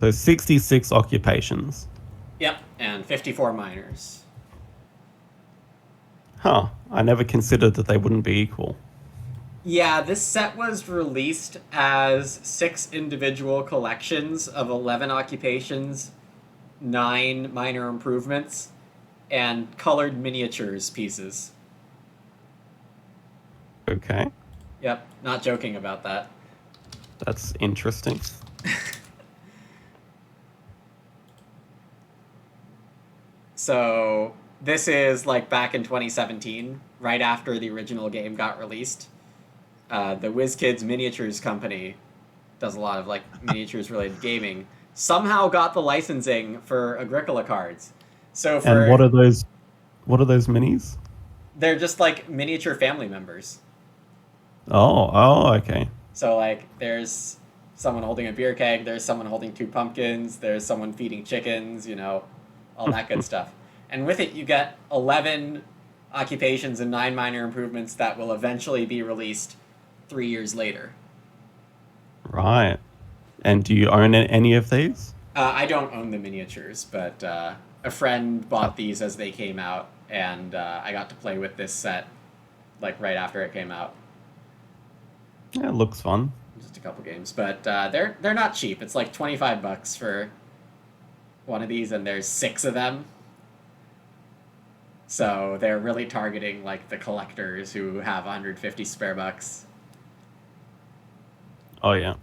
So 66 occupations. Yep, and 54 minors. Huh. I never considered that they wouldn't be equal. Yeah, this set was released as 6 individual collections of 11 occupations, 9 minor improvements, and colored miniatures pieces. Okay. Yep, not joking about that. That's interesting. So, this is like back in 2017, right after the original game got released. The WizKids Miniatures Company does a lot of like miniatures related gaming. Somehow got the licensing for Agricola cards. So And for what are those minis? they're just like miniature family members. Oh, okay. So like there's someone holding a beer keg, there's someone holding 2 pumpkins, there's someone feeding chickens, all that good stuff. And with it you get 11 occupations and 9 minor improvements that will eventually be released 3 years later. Right. And do you own any of these? I don't own the miniatures, but a friend bought these as they came out, and I got to play with this set like right after it came out. Yeah, it looks fun. Just a couple games, but they're not cheap. It's like $25 for one of these, and there's 6 of them. So they're really targeting like the collectors who have 150 spare bucks. Oh yeah.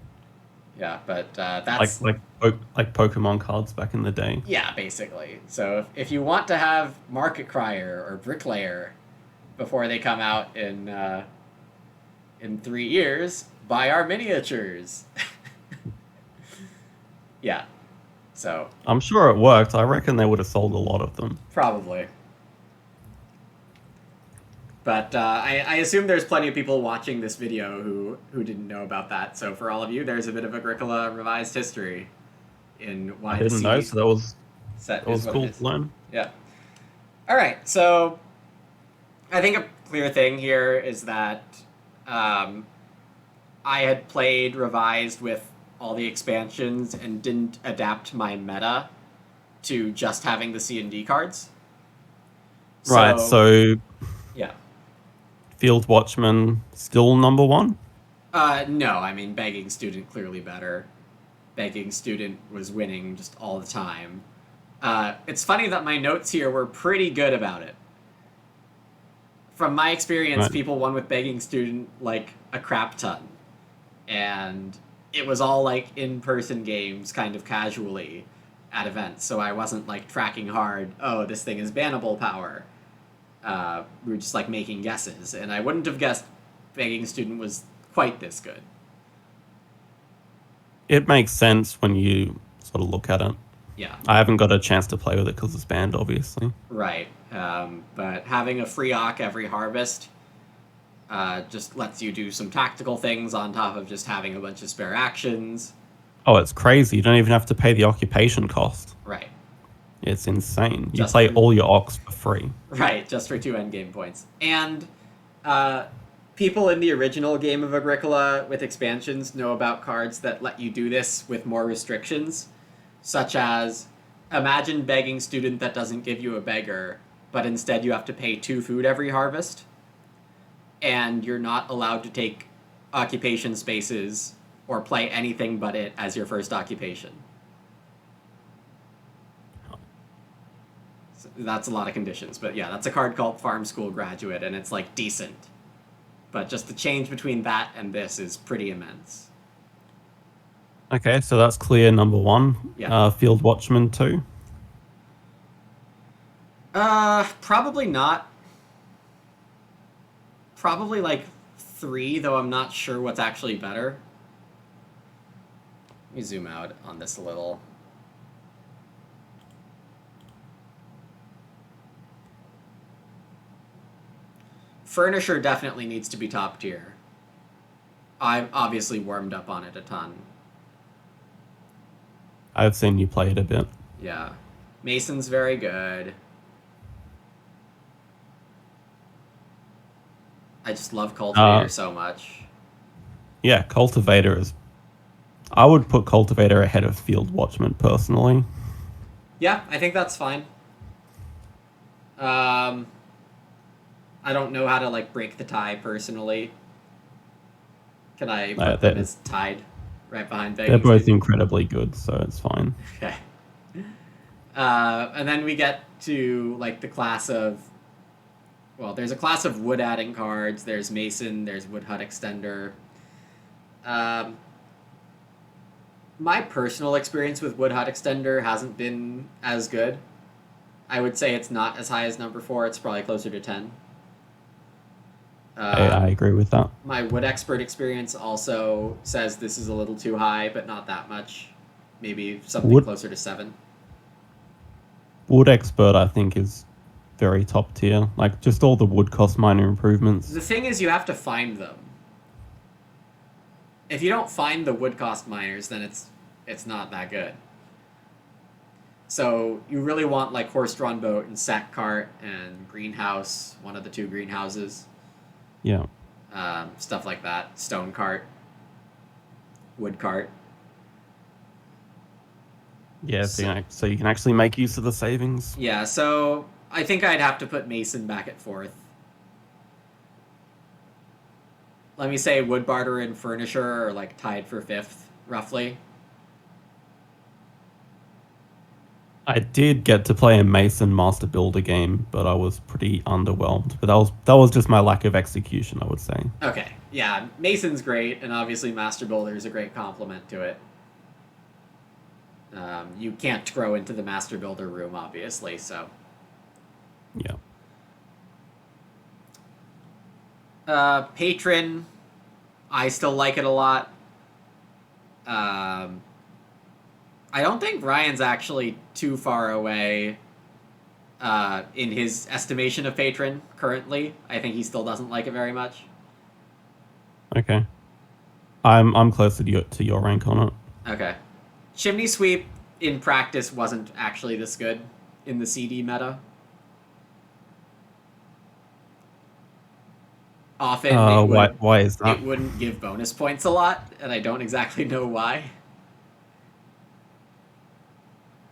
Yeah, but Like that's like Pokemon cards back in the day. yeah, basically. So if you want to have Market Crier or Bricklayer before they come out in 3 years, buy our miniatures. Yeah, so I'm sure it worked. I reckon they would have sold a lot of them. probably. But I assume there's plenty of people watching this video who didn't know about that. So for all of you, there's a bit of Agricola revised history in I why the didn't know, CD so that set is was what it cool is. to learn. Yeah. All right. So I think a clear thing here is that um, I had played revised with all the expansions and didn't adapt my meta to just having the C&D cards. Right, So so yeah. Field Watchman still number one? No, I mean Begging Student clearly better. Begging Student was winning just all the time. It's funny that my notes here were pretty good about it. From my experience, Right. people won with Begging Student like a crap ton. And it was all like in-person games kind of casually at events, so I wasn't like tracking hard, oh, this thing is bannable power. We were just like making guesses, and I wouldn't have guessed Begging Student was quite this good. It makes sense when you sort of look at it. Yeah, I haven't got a chance to play with it because it's banned, obviously. right. But having a free Ock every harvest just lets you do some tactical things on top of just having a bunch of spare actions. Oh, it's crazy. You don't even have to pay the occupation cost. Right. It's insane. You Just play for, all your Ox for free. right, just for 2 endgame points. And uh, people in the original game of Agricola with expansions know about cards that let you do this with more restrictions, such as imagine Begging Student that doesn't give you a beggar, but instead you have to pay 2 food every harvest, and you're not allowed to take occupation spaces or play anything but it as your first occupation. So that's a lot of conditions, but yeah, that's a card called Farm School Graduate, and it's like decent. But just the change between that and this is pretty immense. Okay, so that's clear number one. Yeah. Field Watchman 2. Probably not. Probably like 3, though I'm not sure what's actually better. Let me zoom out on this a little. Furnisher definitely needs to be top tier. I've obviously warmed up on it a ton. I've seen you play it a bit. Yeah. Mason's very good. I just love Cultivator so much. Yeah, Cultivator is I would put Cultivator ahead of Field Watchman personally. Yeah, I think that's fine. Um, I don't know how to like break the tie personally. Can I put them They're, as tied right behind they're Begging both Station? incredibly good, so it's fine. Okay. And then we get to like the class of, well, there's a class of wood adding cards. There's Mason. There's Wood Hut Extender. Um, my personal experience with Wood Hut Extender hasn't been as good. I would say it's not as high as number 4. It's probably closer to 10. I Um, agree with that. my Wood Expert experience also says this is a little too high, but not that much. Maybe something Wood closer to 7. Wood Expert, I think, is very top tier. Like, just all the wood cost minor The improvements. thing is, you have to find them. If you don't find the wood cost miners, then it's not that good. So you really want like horse-drawn boat and sack cart and greenhouse, one of the 2 greenhouses, Yeah. stuff like that. Stone cart, wood cart. Yeah, So, so you can actually make use of the savings. yeah, so I think I'd have to put Mason back at 4th. Let me say wood barter and furnisher are like tied for 5th, roughly. I did get to play a Mason Master Builder game, but I was pretty underwhelmed. But that was just my lack of execution, I would say. Okay, yeah, Mason's great, and obviously Master Builder is a great complement to it. You can't grow into the Master Builder room, obviously, so. Yeah. Patron, I still like it a lot. I don't think Ryan's actually too far away in his estimation of Patron currently. I think he still doesn't like it very much. Okay. I'm closer to your rank on it. Okay. Chimney Sweep in practice wasn't actually this good in the CD meta. Often Why is that? it wouldn't give bonus points a lot, and I don't exactly know why.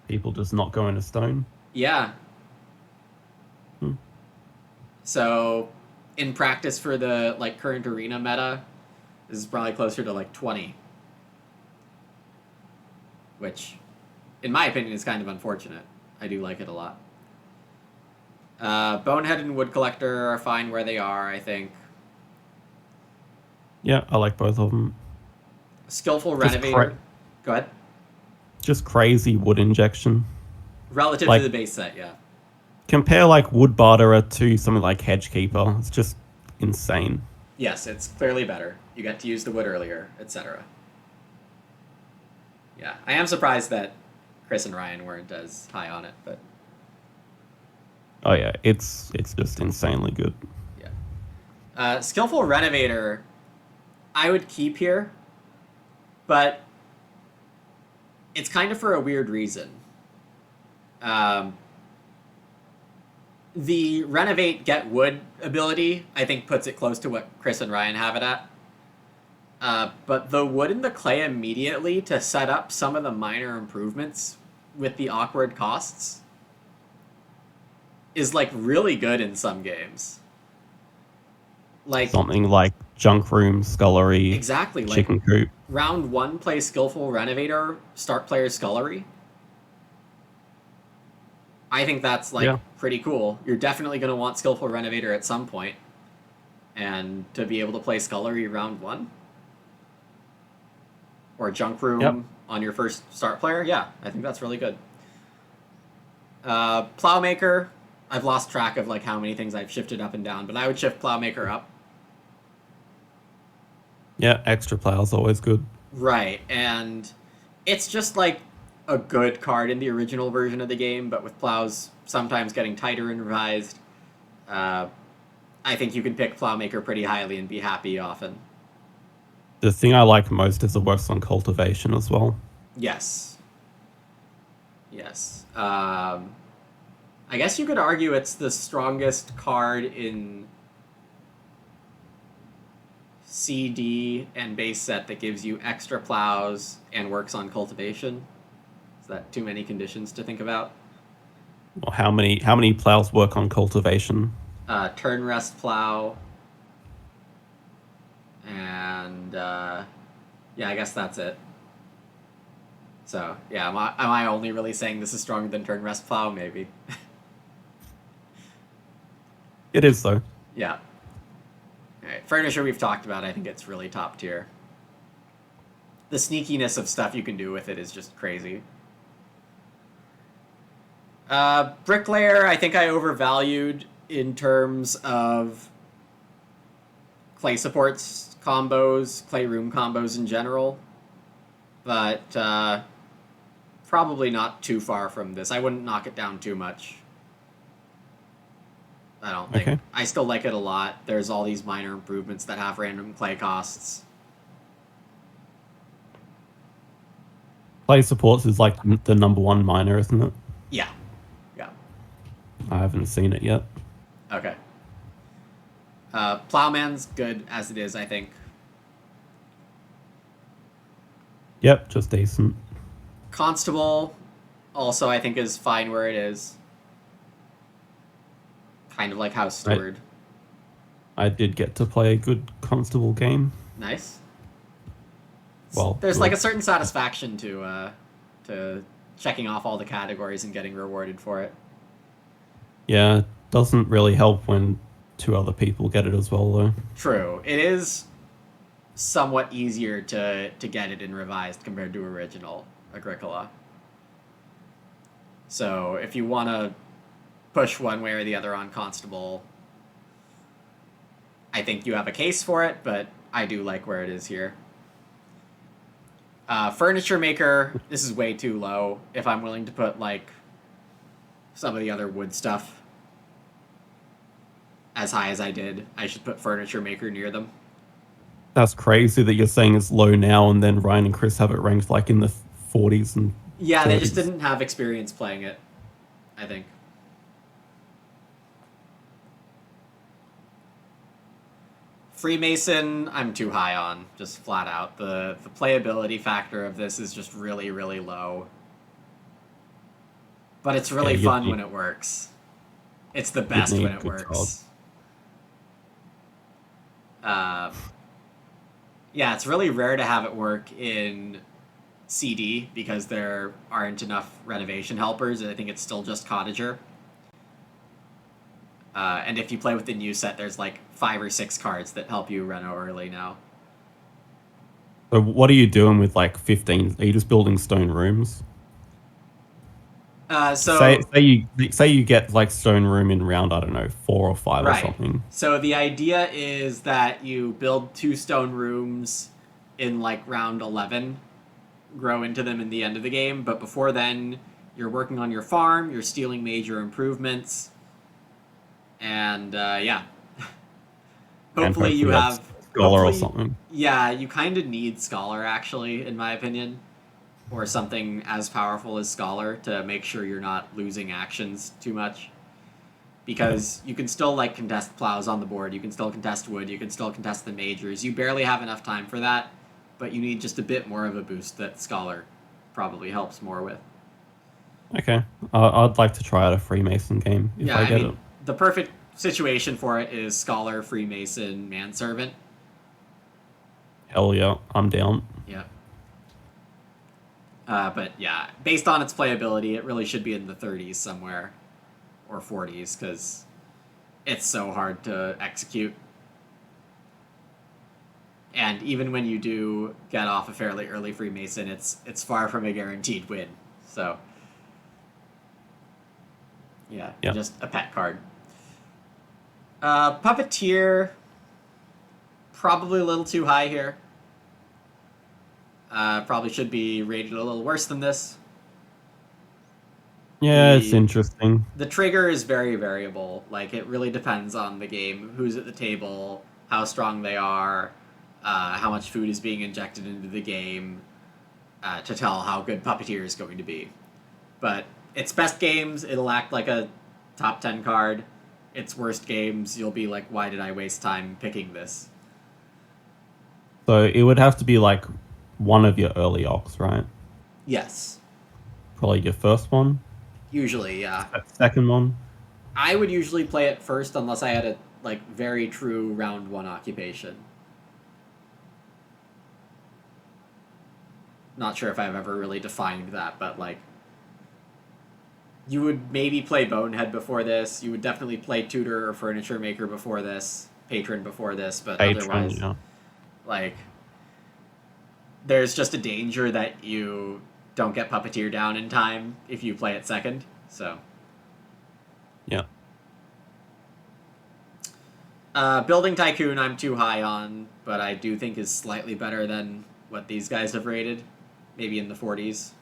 People just not going to stone? Yeah. Hmm. So in practice for the like current arena meta, this is probably closer to like 20. Which in my opinion is kind of unfortunate. I do like it a lot. Bonehead and Wood Collector are fine where they are, I think. Yeah, I like both of them. Skillful Just Renovator. Go ahead. just crazy wood injection. Relative to Like, the base set, yeah. compare like Wood Barterer to something like Hedgekeeper. It's just insane. Yes, it's clearly better. You get to use the wood earlier, etc. Yeah, I am surprised that Chris and Ryan weren't as high on it, but Oh yeah, it's just insanely good. yeah. Skillful Renovator, I would keep here, but it's kind of for a weird reason. Um, the Renovate Get Wood ability, I think, puts it close to what Chris and Ryan have it at. But the wood and the clay immediately to set up some of the minor improvements with the awkward costs is like really good in some games. Like Something like Junk Room, Scullery, exactly like Chicken Coop. round 1 play Skillful Renovator, start player Scullery. I think that's like Yeah. pretty cool. You're definitely going to want Skillful Renovator at some point, and to be able to play Scullery round 1 or Junk Room Yep. on your first start player, yeah, I think that's really good. Plowmaker, I've lost track of like how many things I've shifted up and down, but I would shift Plowmaker up. Yeah, extra plow is always good. Right, and it's just like a good card in the original version of the game, but with plows sometimes getting tighter and revised. Uh, I think you can pick Plowmaker pretty highly and be happy often. The thing I like most is it works on cultivation as well. Yes. Yes. I guess you could argue it's the strongest card in CD and base set that gives you extra plows and works on cultivation. Is that too many conditions to think about? Well, how many plows work on cultivation? Turn rest plow, and yeah, I guess that's it. So yeah, am I only really saying this is stronger than turn rest plow? Maybe. It is though. Yeah. All right, furniture we've talked about. I think it's really top tier. The sneakiness of stuff you can do with it is just crazy. Bricklayer, I think I overvalued in terms of clay supports combos, clay room combos in general, but probably not too far from this. I wouldn't knock it down too much. I don't think. Okay. I still like it a lot. There's all these minor improvements that have random clay costs. Play supports is like the number one miner, isn't it? Yeah. Yeah. I haven't seen it yet. Okay. Plowman's good as it is, I think. Yep, just decent. Constable also, I think, is fine where it is. Kind of like House Steward. I did get to play a good constable game. Nice. Well, there's like a certain satisfaction to checking off all the categories and getting rewarded for it. Yeah, doesn't really help when two other people get it as well, though. True. It is somewhat easier to get it in revised compared to original Agricola. So if you want to push one way or the other on Constable, I think you have a case for it, but I do like where it is here. Furniture Maker, this is way too low. If I'm willing to put like some of the other wood stuff as high as I did, I should put Furniture Maker near them. That's crazy that you're saying it's low now, and then Ryan and Chris have it ranked like in the 40s and Yeah, 30s. they just didn't have experience playing it, I think. Freemason, I'm too high on, just flat out. The playability factor of this is just really, really low. But it's really fun when it works. It's the best when it works. Yeah, it's really rare to have it work in CD because there aren't enough renovation helpers. I think it's still just Cottager. And if you play with the new set, there's like 5 or 6 cards that help you reno early now. So what are you doing with like 15? Are you just building stone rooms? So say you get like stone room in round, I don't know, 4 or 5 right. or something. So the idea is that you build 2 stone rooms in like round 11, grow into them in the end of the game, but before then you're working on your farm, you're stealing major improvements, and yeah. Hopefully you have Scholar or something. Yeah, you kind of need Scholar actually, in my opinion, or something as powerful as Scholar to make sure you're not losing actions too much. Because you can still like contest plows on the board, you can still contest wood, you can still contest the majors. You barely have enough time for that, but you need just a bit more of a boost that Scholar probably helps more with. Okay, I'd like to try out a Freemason game if I get it. The perfect situation for it is Scholar, Freemason, Manservant. Hell yeah, I'm down. Yeah. But yeah, based on its playability, it really should be in the 30s somewhere, or 40s, because it's so hard to execute. And even when you do get off a fairly early Freemason, it's far from a guaranteed win. So yeah, just a pet card. Puppeteer, probably a little too high here. Probably should be rated a little worse than this. Yeah, it's interesting. The trigger is very variable. Like, it really depends on the game, who's at the table, how strong they are, how much food is being injected into the game, to tell how good Puppeteer is going to be. But its best games, it'll act like a top 10 card. Its worst games, you'll be like, why did I waste time picking this? So it would have to be like one of your early ox, right? Yes. Probably your first one, Usually, yeah. second one. I would usually play it first unless I had a like very true round one occupation. Not sure if I've ever really defined that, but like you would maybe play Bonehead before this. You would definitely play Tutor or Furniture Maker before this, Patron before this, but Patron, otherwise, yeah. like, there's just a danger that you don't get Puppeteer down in time if you play it second. So, Yeah. Building Tycoon, I'm too high on, but I do think is slightly better than what these guys have rated, maybe in the 40s.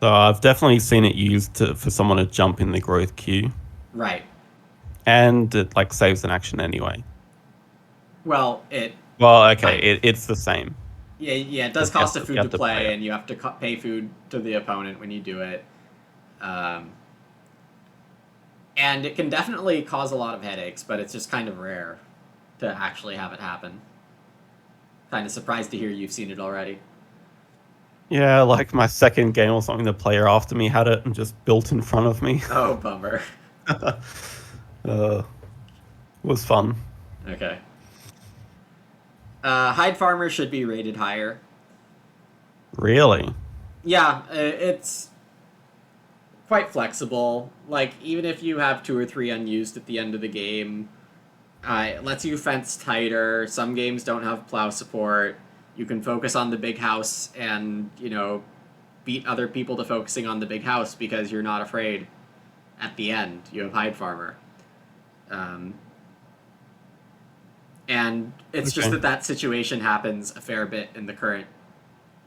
So I've definitely seen it used for someone to jump in the growth queue, Right. and it like saves an action anyway. Well, it Well, okay, kind of. it's the same. Yeah, it does Just you have cost a you food to have to pay play, it. and you have to pay food to the opponent when you do it. Um, and it can definitely cause a lot of headaches, but it's just kind of rare to actually have it happen. Kind of surprised to hear you've seen it already. Yeah, like my second game or something, the player after me had it and just built in front of me. Oh, bummer. It was fun. Okay. Hide Farmer should be rated higher. Really? Yeah, it's quite flexible. Like, even if you have 2 or 3 unused at the end of the game, it lets you fence tighter. Some games don't have plow support. You can focus on the big house and, beat other people to focusing on the big house because you're not afraid at the end. You have Hide Farmer. Um, and it's just Okay. that situation happens a fair bit in the current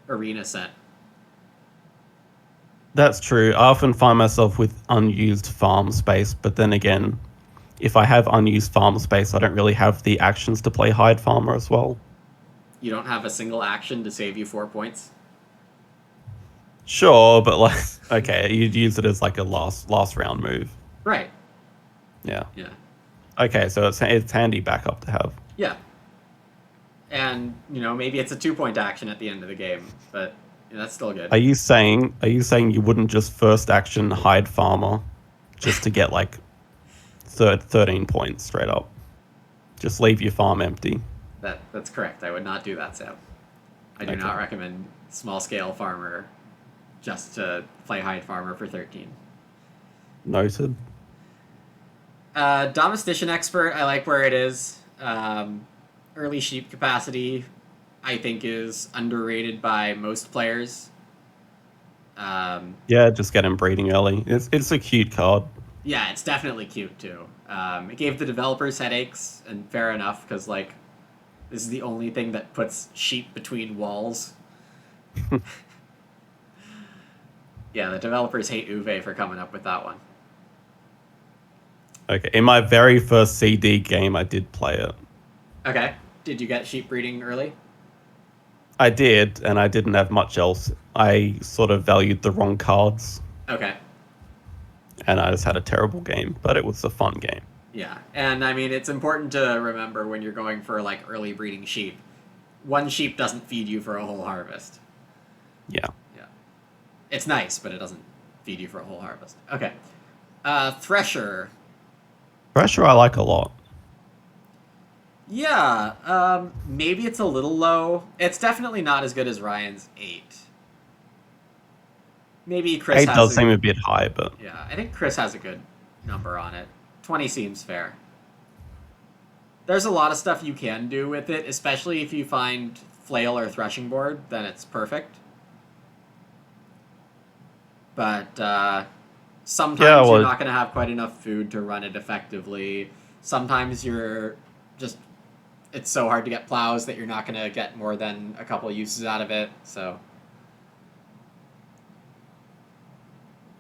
arena set. That's true. I often find myself with unused farm space, but then again, if I have unused farm space, I don't really have the actions to play hide farmer as well. You don't have a single action to save you 4 points. Sure, but like, okay, you'd use it as like a last round move. Right. Yeah. Yeah. Okay, so it's handy backup to have. Yeah. And, maybe it's a 2 point action at the end of the game, but that's still good. Are you saying you wouldn't just first action hide farmer just to get like 13 points straight up? Just leave your farm empty. That's correct. I would not do that, Sam. I do Okay. not recommend small scale farmer just to play hide farmer for 13. Noted. Domestician expert, I like where it is. Early sheep capacity, I think, is underrated by most players. Yeah, just get him breeding early. It's a cute card. Yeah, it's definitely cute too. It gave the developers headaches, and fair enough, because like this is the only thing that puts sheep between walls. Yeah, the developers hate Uwe for coming up with that one. Okay, in my very first CD game, I did play it. Okay, did you get sheep breeding early? I did, and I didn't have much else. I sort of valued the wrong cards, Okay, and I just had a terrible game, but it was a fun game. yeah, and I mean it's important to remember when you're going for like early breeding sheep, one sheep doesn't feed you for a whole harvest. Yeah. Yeah, it's nice, but it doesn't feed you for a whole harvest. Okay, Thresher. Pressure I like a lot. Yeah, maybe it's a little low. It's definitely not as good as Ryan's 8. Maybe Chris 8 has does seem a bit high, but yeah, I think Chris has a good number on it. 20 seems fair. There's a lot of stuff you can do with it, especially if you find flail or threshing board, then it's perfect. But sometimes you're not going to have quite enough food to run it effectively. Sometimes you're just it's so hard to get plows that you're not going to get more than a couple of uses out of it. So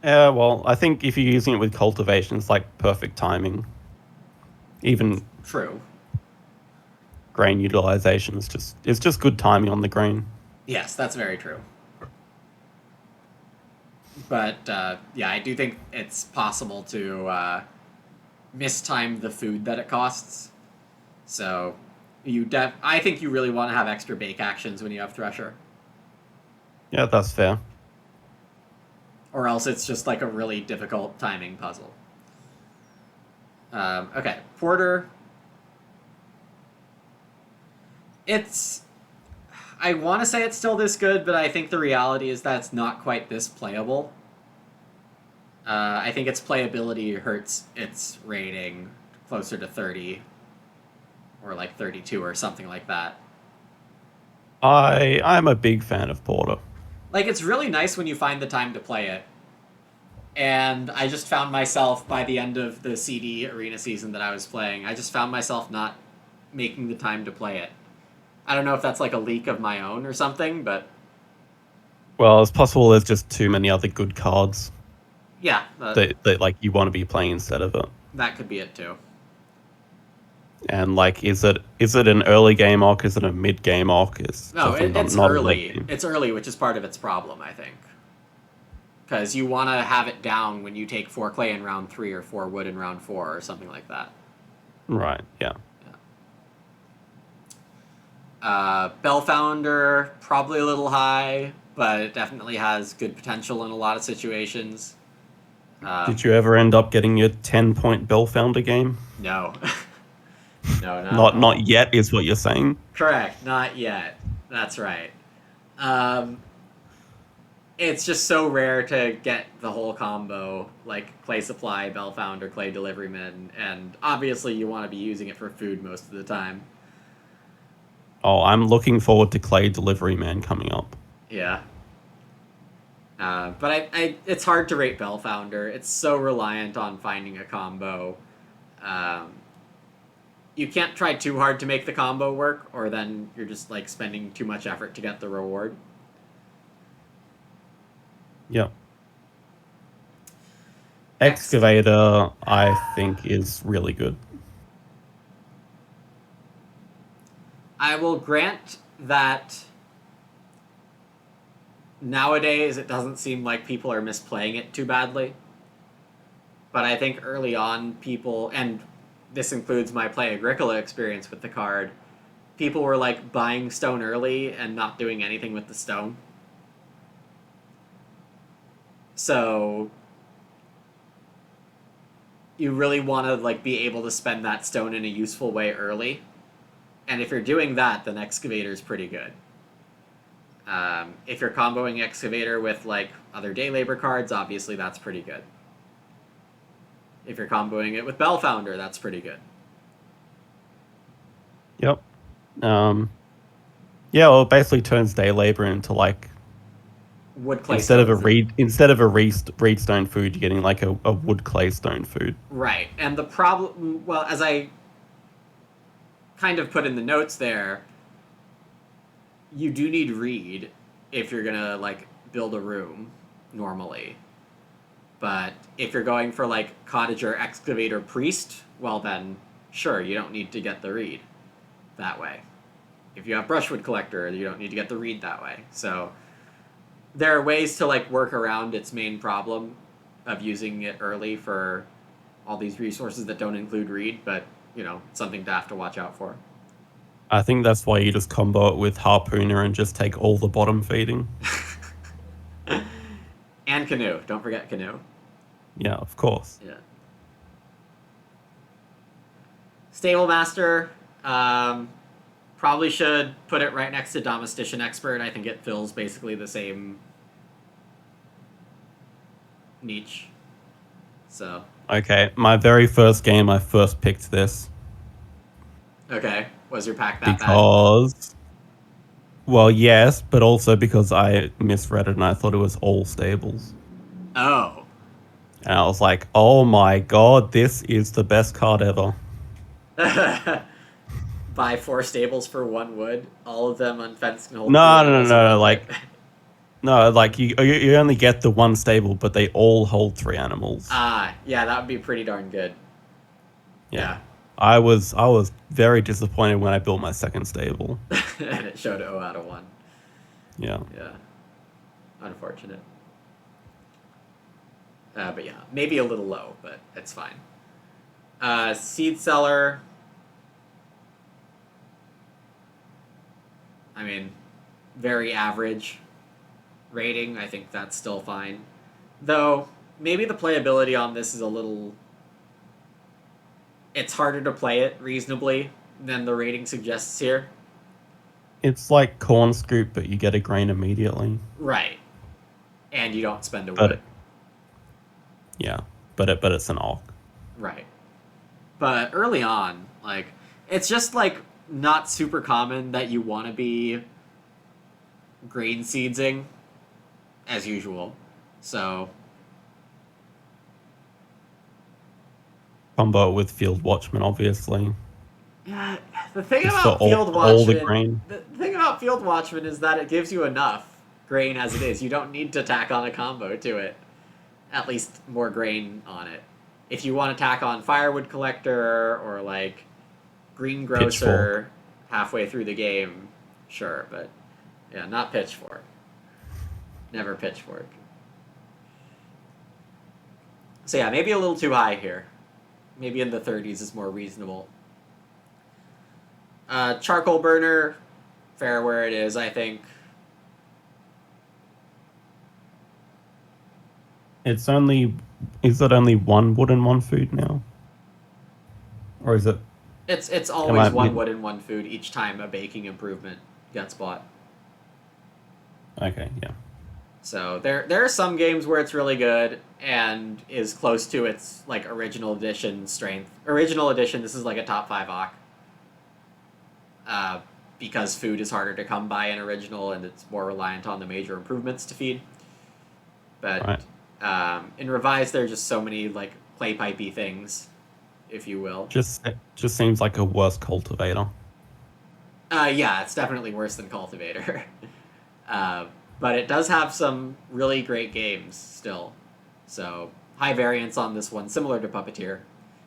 yeah, well, I think if you're using it with cultivation, it's like perfect timing. Even true. grain utilization is just good timing on the grain. Yes, that's very true. But yeah, I do think it's possible to mistime the food that it costs. So I think you really want to have extra bake actions when you have Thresher, Yeah, that's fair. or else it's just like a really difficult timing puzzle. Okay, Porter. It's. I want to say it's still this good, but I think the reality is that it's not quite this playable. I think its playability hurts its rating closer to 30 or like 32 or something like that. I'm a big fan of Porter. Like, it's really nice when you find the time to play it. And I just found myself, by the end of the CD arena season that I was playing, I just found myself not making the time to play it. I don't know if that's like a leak of my own or something, but Well, it's possible there's just too many other good cards yeah, that like you want to be playing instead of it. that could be it too. And like, is it an early game arc? Is it a mid game arc? It's No, definitely it's not a late early. game. It's early, which is part of its problem, I think. Because you want to have it down when you take 4 clay in round 3 or 4 wood in round 4 or something like that. Right. Yeah. Bellfounder, probably a little high, but it definitely has good potential in a lot of situations. Did you ever end up getting your 10-point Bellfounder game? No. No, not at all. Not yet, is what you're saying. Correct, not yet. That's right. It's just so rare to get the whole combo, like Clay Supply, Bellfounder, Clay Deliveryman, and obviously you want to be using it for food most of the time. Oh, I'm looking forward to Clay Delivery Man coming up. Yeah. But it's hard to rate Bellfounder. It's so reliant on finding a combo. You can't try too hard to make the combo work, or then you're just like spending too much effort to get the reward. Yep. Excavator, I think, is really good. I will grant that nowadays it doesn't seem like people are misplaying it too badly. But I think early on people, and this includes my Play Agricola experience with the card, people were like buying stone early and not doing anything with the stone. So you really want to like be able to spend that stone in a useful way early. And if you're doing that, then Excavator's pretty good. If you're comboing Excavator with like other day labor cards, obviously that's pretty good. If you're comboing it with Bellfounder, that's pretty good. Yep. Yeah, well, it basically turns day labor into like Wood clay instead of a stones. reed stone food, you're getting like a wood clay stone food. Right. And the problem, well, as I kind of put in the notes there, you do need reed if you're gonna like build a room normally. But if you're going for like cottager, excavator, priest, well then sure, you don't need to get the reed that way. If you have brushwood collector, you don't need to get the reed that way. So there are ways to like work around its main problem of using it early for all these resources that don't include reed, but you know, something to have to watch out for. I think that's why you just combo it with Harpooner and just take all the bottom feeding. And Canoe. Don't forget Canoe. Yeah, of course. Yeah. Stable Master. Probably should put it right next to Domestician Expert. I think it fills basically the same niche. So. Okay, my very first game, I first picked this. Okay. Was your pack that bad? Well, yes, but also because I misread it and I thought it was all stables. Oh. And I was like, oh my god, this is the best card ever. Buy 4 stables for 1 wood, all of them unfenced and hold. No, like you only get the 1 stable, but they all hold 3 animals. Yeah, that would be pretty darn good. Yeah. I was very disappointed when I built my second stable. And it showed 0 out of 1. Yeah. Yeah. Unfortunate. But yeah, maybe a little low, but it's fine. Seed Seller. I mean, very average rating. I think that's still fine. Though, maybe the playability on this is a little... It's harder to play it reasonably than the rating suggests here. It's like corn scoop, but you get a grain immediately. Right. And you don't spend a But wood. but it's an Orc. Right. But early on, like, it's just, like, not super common that you want to be grain seedsing, as usual. So, Combo with Field Watchman, obviously. yeah, the thing Just about for Field all the Watchman... grain. The thing about Field Watchman is that it gives you enough grain as it is. You don't need to tack on a combo to it. At least more grain on it. If you want to tack on Firewood Collector or, like, Greengrocer halfway through the game, sure, but yeah, not Pitchfork. Never Pitchfork. So yeah, maybe a little too high here. Maybe in the 30s is more reasonable. Charcoal Burner, fair where it is, I think. Is it only one wood and one food now? Or is it... It's always one wood and one food each time a baking improvement gets bought. Okay, yeah. So there are some games where it's really good and is close to its like original edition strength. Original edition, this is like a top 5 Ock. Because food is harder to come by in original and it's more reliant on the major improvements to feed. But in revised, there are just so many like clay pipey things, if you will. Just seems like a worse cultivator. Yeah, it's definitely worse than Cultivator. But it does have some really great games still. So high variance on this one, similar to Puppeteer,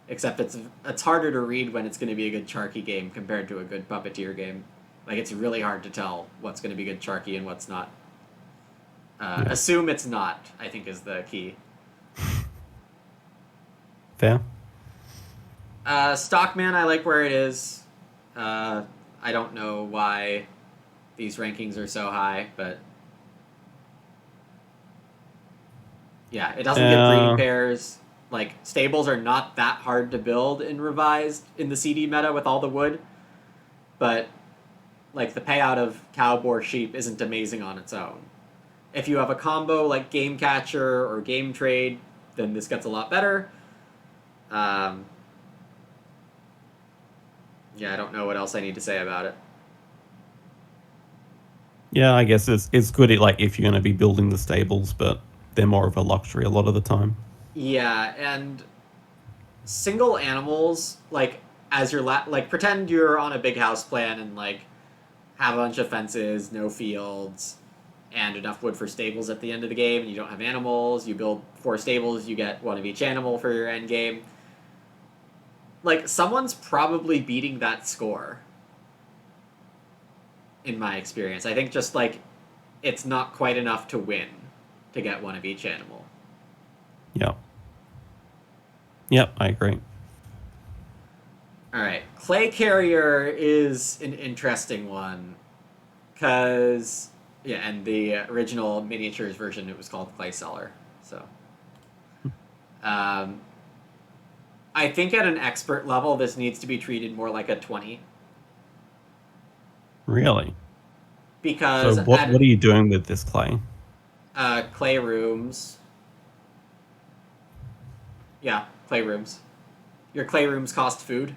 except it's harder to read when it's going to be a good Charky game compared to a good Puppeteer game. Like it's really hard to tell what's going to be good Charky and what's not. Assume it's not, I think, is the key. Fair. Stockman, I like where it is. I don't know why these rankings are so high, but yeah, it doesn't get breeding pairs. Like, stables are not that hard to build in revised in the CD meta with all the wood, but like the payout of cow, boar, sheep isn't amazing on its own. If you have a combo like Game Catcher or Game Trade, then this gets a lot better. Yeah, I don't know what else I need to say about it. Yeah, I guess it's good like if you're going to be building the stables, but they're more of a luxury a lot of the time. Yeah, and single animals, like as your like pretend you're on a big house plan and like have a bunch of fences, no fields, and enough wood for stables at the end of the game, and you don't have animals, you build 4 stables, you get 1 of each animal for your end game. Like, someone's probably beating that score, in my experience. I think just, like, it's not quite enough to win to get 1 of each animal. Yep, I agree. Alright, Clay Carrier is an interesting one, because... Yeah, and the original miniatures version, it was called Clay Cellar. So, I think at an expert level, this needs to be treated more like a 20. Really? Because so what are you doing with this clay? Clay rooms. Yeah, clay rooms. Your clay rooms cost food.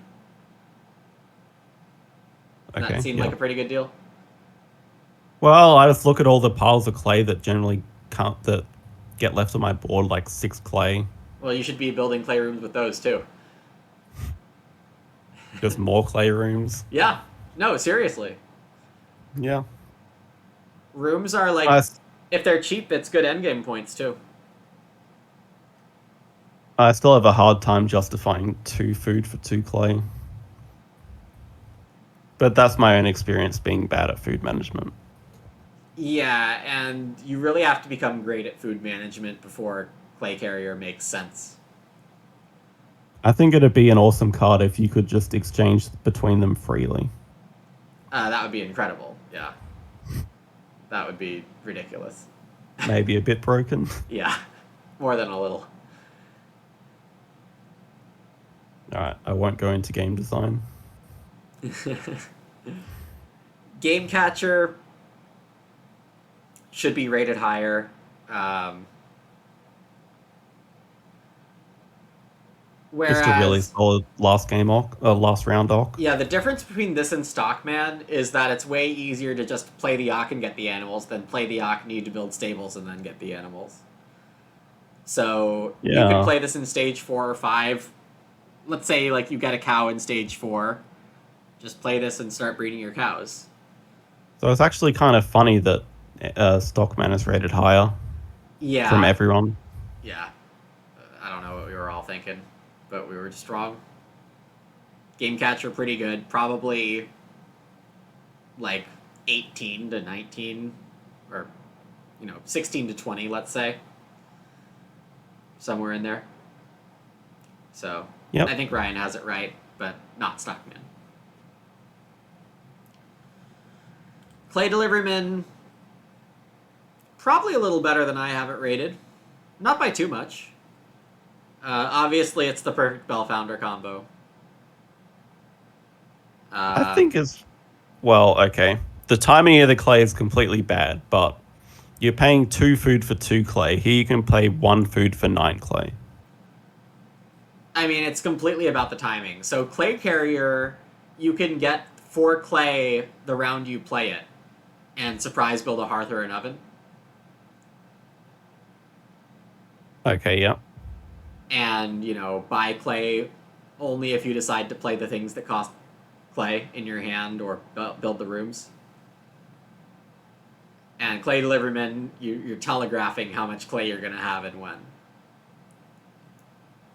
Okay, that seemed like a pretty good deal. Well, I just look at all the piles of clay that generally that get left on my board, like 6 clay. Well, you should be building clay rooms with those too. Just more clay rooms. Yeah. No, seriously. Yeah. Rooms are like, if they're cheap, it's good endgame points too. I still have a hard time justifying 2 food for 2 clay. But that's my own experience being bad at food management. Yeah, and you really have to become great at food management before Clay Carrier makes sense. I think it'd be an awesome card if you could just exchange between them freely. That would be incredible, yeah. That would be ridiculous. Maybe a bit broken. Yeah, more than a little. All right, I won't go into game design. Game Catcher should be rated higher. Just a really Whereas, solid last round arc. yeah, the difference between this and Stockman is that it's way easier to just play the Ark and get the animals than play the Ark, need to build stables, and then get the animals. So you could Yeah. play this in stage 4 or 5. Let's say like you get a cow in stage 4. Just play this and start breeding your cows. So it's actually kind of funny that Stockman is rated higher Yeah. from everyone. Yeah. I don't know what we were all thinking, but we were just wrong. Game Catcher pretty good. Probably like 18 to 19 or 16 to 20, let's say. Somewhere in there. So, Yep. I think Ryan has it right, but not Stockman. Clay Deliveryman, probably a little better than I have it rated. Not by too much. Obviously, it's the perfect Bell Founder combo. I think okay. The timing of the clay is completely bad, but you're paying 2 food for 2 clay. Here you can pay 1 food for 9 clay. I mean, it's completely about the timing. So Clay Carrier, you can get 4 clay the round you play it, and surprise build a hearth or an oven. Okay, yeah. And, buy clay only if you decide to play the things that cost clay in your hand or build the rooms. And Clay Deliveryman, you're telegraphing how much clay you're going to have and when.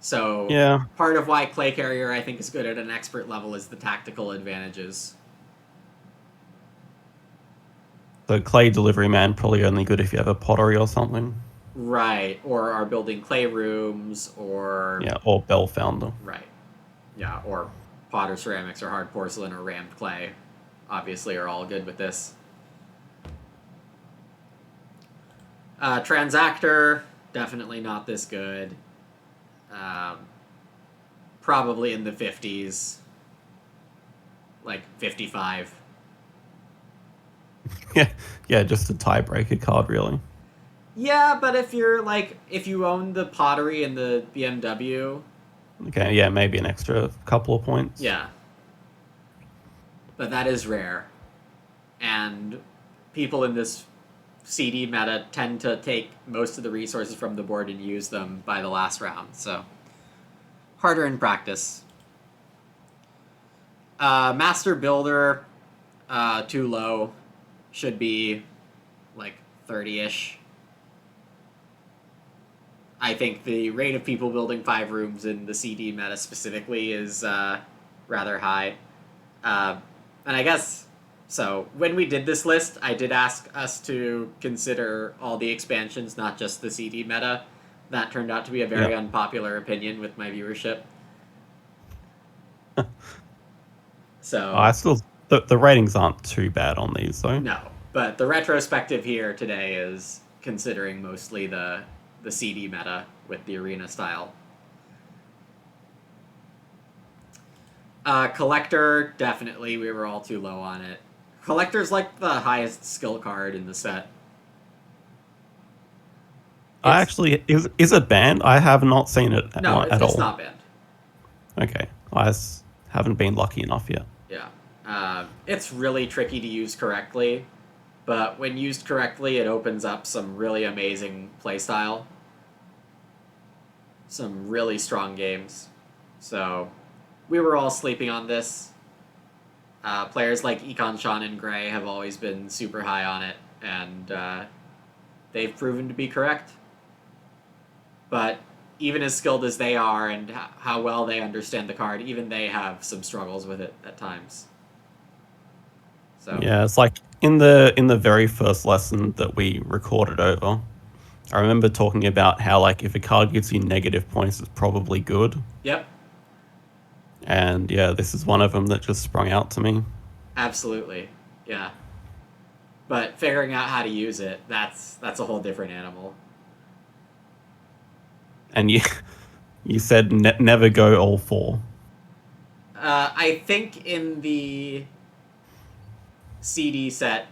So Yeah. part of why Clay Carrier, I think, is good at an expert level is the tactical advantages. So clay delivery man probably only good if you have a pottery or something. Right, or are building clay rooms, or... Yeah, or Bell Founder. Right. Yeah, or potter ceramics or hard porcelain or rammed clay, obviously, are all good with this. Transactor, definitely not this good. Probably in the 50s. Like 55. Yeah, just a tiebreaker card, really. Yeah, but if you own the pottery and the BMW... Okay, yeah, maybe an extra couple of points. Yeah. But that is rare. And people in this CD meta tend to take most of the resources from the board and use them by the last round, so harder in practice. Master Builder, too low. Should be like 30-ish. I think the rate of people building 5 rooms in the CD meta specifically is rather high. And I guess, so when we did this list, I did ask us to consider all the expansions, not just the CD meta. That turned out to be a very unpopular opinion with my viewership. So the ratings aren't too bad on these, though. No, but the retrospective here today is considering mostly the CD meta with the arena style. Collector, definitely, we were all too low on it. Collector's like the highest skill card in the set. Is it banned? I have not seen it at all. It's not banned. Okay, haven't been lucky enough yet. Yeah. It's really tricky to use correctly, but when used correctly, it opens up some really amazing playstyle. Some really strong games. So, we were all sleeping on this. Players like Econ Sean and Gray have always been super high on it, and they've proven to be correct. But even as skilled as they are and how well they understand the card, even they have some struggles with it at times. So yeah, it's like in the very first lesson that we recorded over, I remember talking about how like if a card gives you negative points, it's probably good. Yep. And yeah, this is one of them that just sprung out to me. Absolutely. Yeah. But figuring out how to use it, that's a whole different animal. And you said never go all four. I think in the CD set,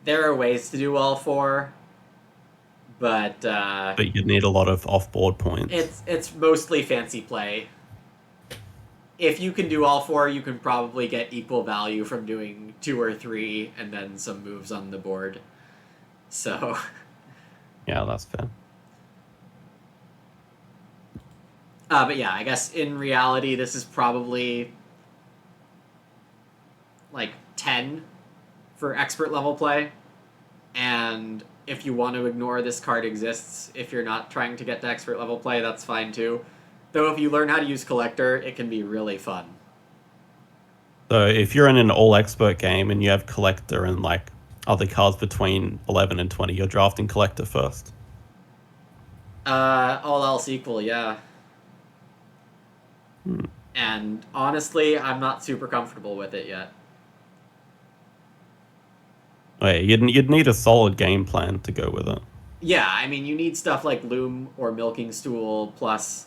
there are ways to do all four, but But you'd need a lot of off-board points. it's mostly fancy play. If you can do all four, you can probably get equal value from doing 2 or 3 and then some moves on the board. So, Yeah, that's fair. but yeah, I guess in reality, this is probably like 10 for expert level play. And if you want to ignore this card exists, if you're not trying to get to expert level play, that's fine too. Though if you learn how to use Collector, it can be really fun. So if you're in an all-expert game and you have Collector and like other cards between 11 and 20, you're drafting Collector first. All else equal, yeah. And honestly, I'm not super comfortable with it yet. Wait, you'd need a solid game plan to go with it. Yeah, I mean, you need stuff like Loom or Milking Stool, plus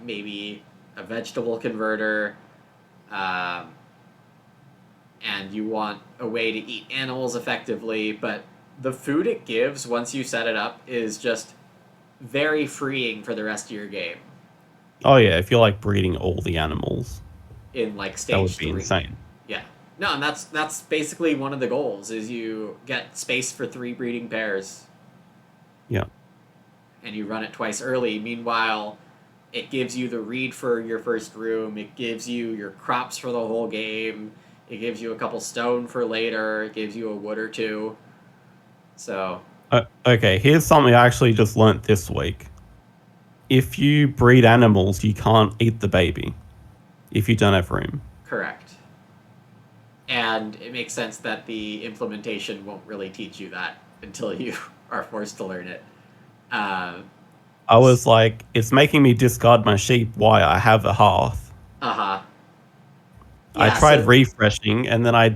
maybe a vegetable converter, and you want a way to eat animals effectively, but the food it gives once you set it up is just very freeing for the rest of your game. Oh yeah, if you're like breeding all the animals, In like stage that would be 3. insane. Yeah. No, and that's basically one of the goals is you get space for 3 breeding pairs. Yeah. And you run it twice early. Meanwhile, it gives you the read for your first room. It gives you your crops for the whole game. It gives you a couple stone for later. It gives you a wood or 2. So. Okay, here's something I actually just learnt this week. If you breed animals, you can't eat the baby if you don't have room. Correct. And it makes sense that the implementation won't really teach you that until you are forced to learn it. I was like, it's making me discard my sheep. Why? I have a hearth. Uh-huh. I tried refreshing, and then I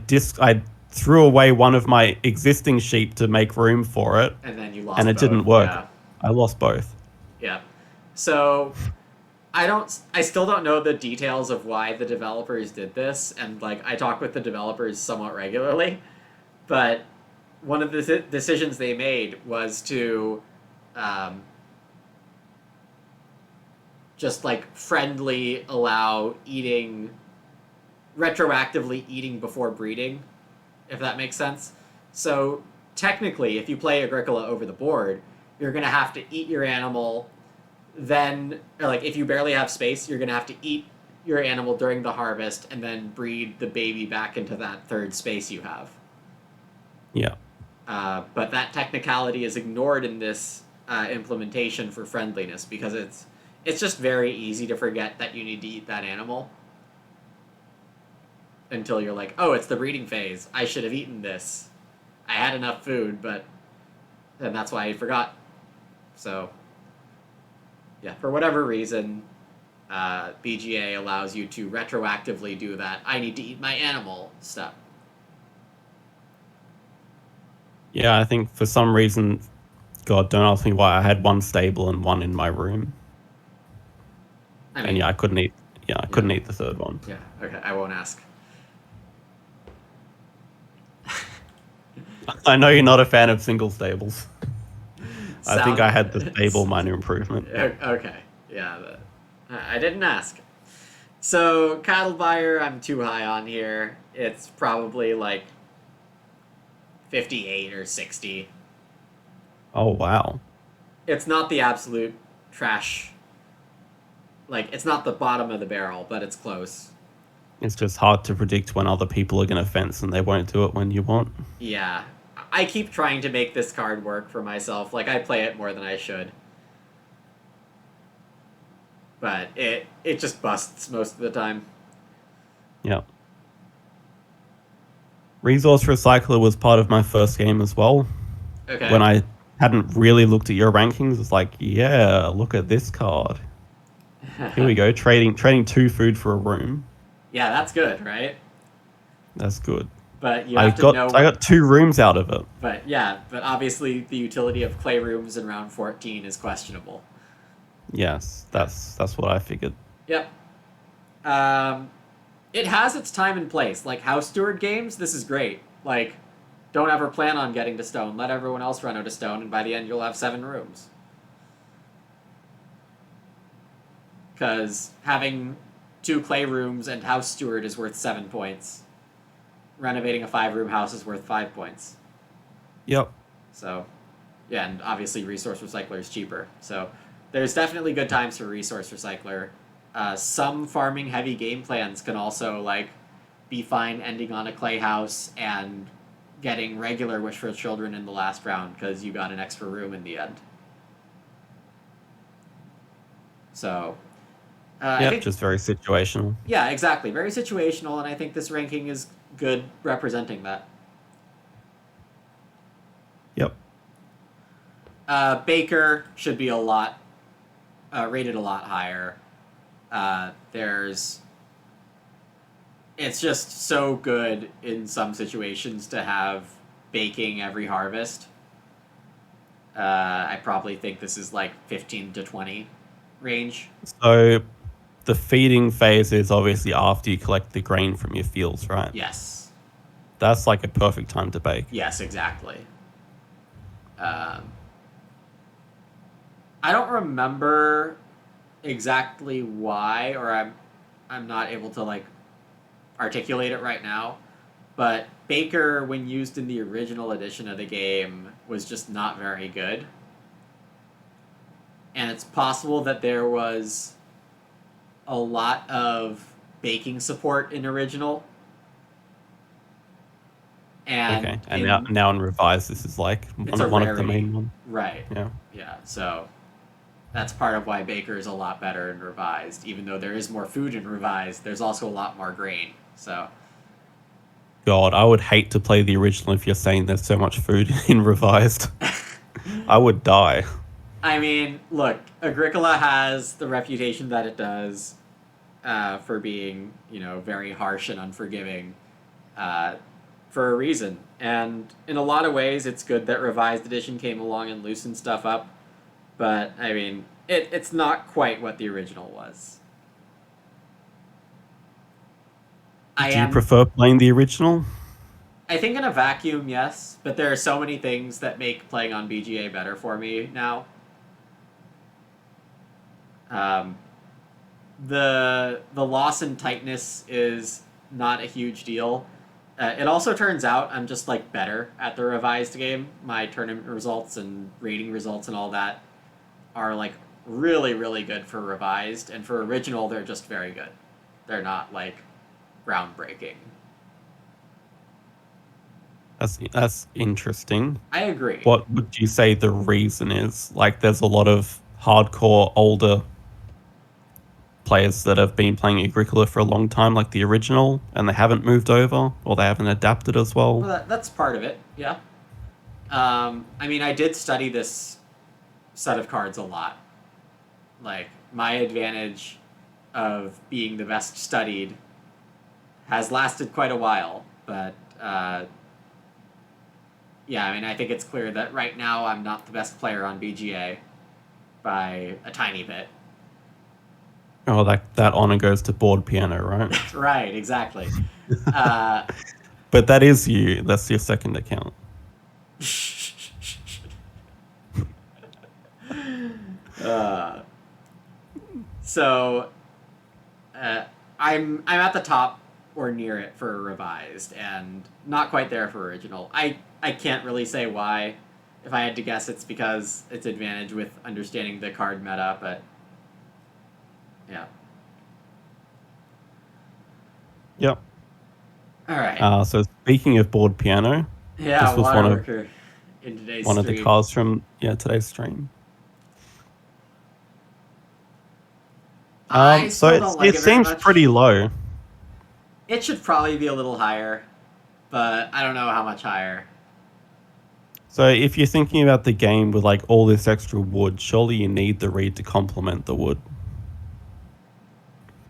threw away one of my existing sheep to make room for it. And then you lost and it both. didn't work. Yeah. I lost both. Yeah. So I still don't know the details of why the developers did this, and like I talk with the developers somewhat regularly, but one of the decisions they made was to just like friendly allow retroactively eating before breeding, if that makes sense. So technically, if you play Agricola over the board, you're going to have to eat your animal, then, or like if you barely have space, you're going to have to eat your animal during the harvest and then breed the baby back into that third space you have. Yeah. But that technicality is ignored in this implementation for friendliness because it's just very easy to forget that you need to eat that animal until you're like, oh, it's the breeding phase. I should have eaten this. I had enough food, but then that's why I forgot. So, yeah, for whatever reason, BGA allows you to retroactively do that I need to eat my animal stuff. Yeah, I think for some reason, God, don't ask me why, I had one stable and one in my room. And yeah, I couldn't eat. Yeah, I couldn't eat the third one. Yeah, okay, I won't ask. I know you're not a fan of single stables. I think I had the stable minor improvement. Okay, yeah, I didn't ask. So, cattle buyer, I'm too high on here. It's probably like 58 or 60. Oh, wow. It's not the absolute trash. Like, it's not the bottom of the barrel, but it's close. It's just hard to predict when other people are going to fence and they won't do it when you want. Yeah. I keep trying to make this card work for myself. Like, I play it more than I should. But it just busts most of the time. Yeah. Resource Recycler was part of my first game as well. Okay. When I hadn't really looked at your rankings, it's like, yeah, look at this card. Here we go, trading 2 food for a room. Yeah, that's good, right? That's good. But you have to know. I got 2 rooms out of it. But obviously the utility of clay rooms in round 14 is questionable. Yes, that's what I figured. Yep. It has its time and place. Like house steward games, this is great. Like, don't ever plan on getting to stone. Let everyone else run out of stone, and by the end you'll have 7 rooms. Because having 2 clay rooms and house steward is worth 7 points. Renovating a 5-room house is worth 5 points. Yep. So, yeah, and obviously resource recycler is cheaper. So there's definitely good times for resource recycler. Some farming heavy game plans can also like be fine ending on a clay house and getting regular Wish for Children in the last round because you got an extra room in the end. So, I think, just very situational. Yeah, exactly. Very situational, and I think this ranking is good representing that. Yep. Baker should be rated a lot higher. It's just so good in some situations to have baking every harvest. I probably think this is like 15 to 20 range. So the feeding phase is obviously after you collect the grain from your fields, right? Yes. That's like a perfect time to bake. Yes, exactly. I don't remember exactly why, or I'm not able to like articulate it right now, but Baker, when used in the original edition of the game, was just not very good. And it's possible that there was a lot of baking support in original. And okay, and now in revised, this is like one of the main ones. Right. Yeah. Yeah. So that's part of why Baker is a lot better in revised. Even though there is more food in revised, there's also a lot more grain. So. God, I would hate to play the original if you're saying there's so much food in revised. I would die. I mean, look, Agricola has the reputation that it does for being, very harsh and unforgiving for a reason. And in a lot of ways, it's good that Revised Edition came along and loosened stuff up. But, I mean, it's not quite what the original was. Do you prefer playing the original? I think in a vacuum, yes. But there are so many things that make playing on BGA better for me now. The loss in tightness is not a huge deal. It also turns out I'm just like better at the revised game. My tournament results and rating results and all that are like really, really good for revised, and for original they're just very good. They're not like groundbreaking. That's interesting. I agree. What would you say the reason is? Like, there's a lot of hardcore older players that have been playing Agricola for a long time, like the original, and they haven't moved over, or they haven't adapted as well. Well, that's part of it, yeah. I mean, I did study this set of cards a lot. Like, my advantage of being the best studied has lasted quite a while, but yeah, I mean, I think it's clear that right now I'm not the best player on BGA by a tiny bit. Oh, that honor goes to board piano, right? Right, exactly. But that is you. That's your second account. So, I'm at the top or near it for revised, and not quite there for original. I can't really say why. If I had to guess, it's because it's advantage with understanding the card meta, but yeah. Yep. All right. So speaking of board piano, yeah, this was one of the cards from today's stream. So it seems pretty low. It should probably be a little higher, but I don't know how much higher. So if you're thinking about the game with like all this extra wood, surely you need the reed to complement the wood.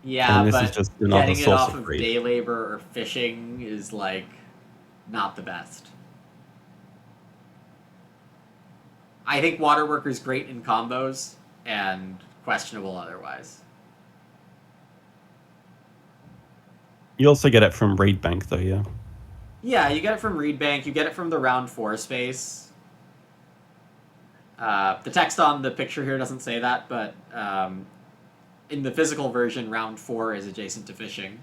Yeah, but getting it off of day labor or fishing is like not the best. I think Waterworker's great in combos and questionable otherwise. You also get it from Reed Bank, though, yeah. Yeah, you get it from Reedbank. You get it from the round 4 space. The text on the picture here doesn't say that, but in the physical version, round 4 is adjacent to fishing.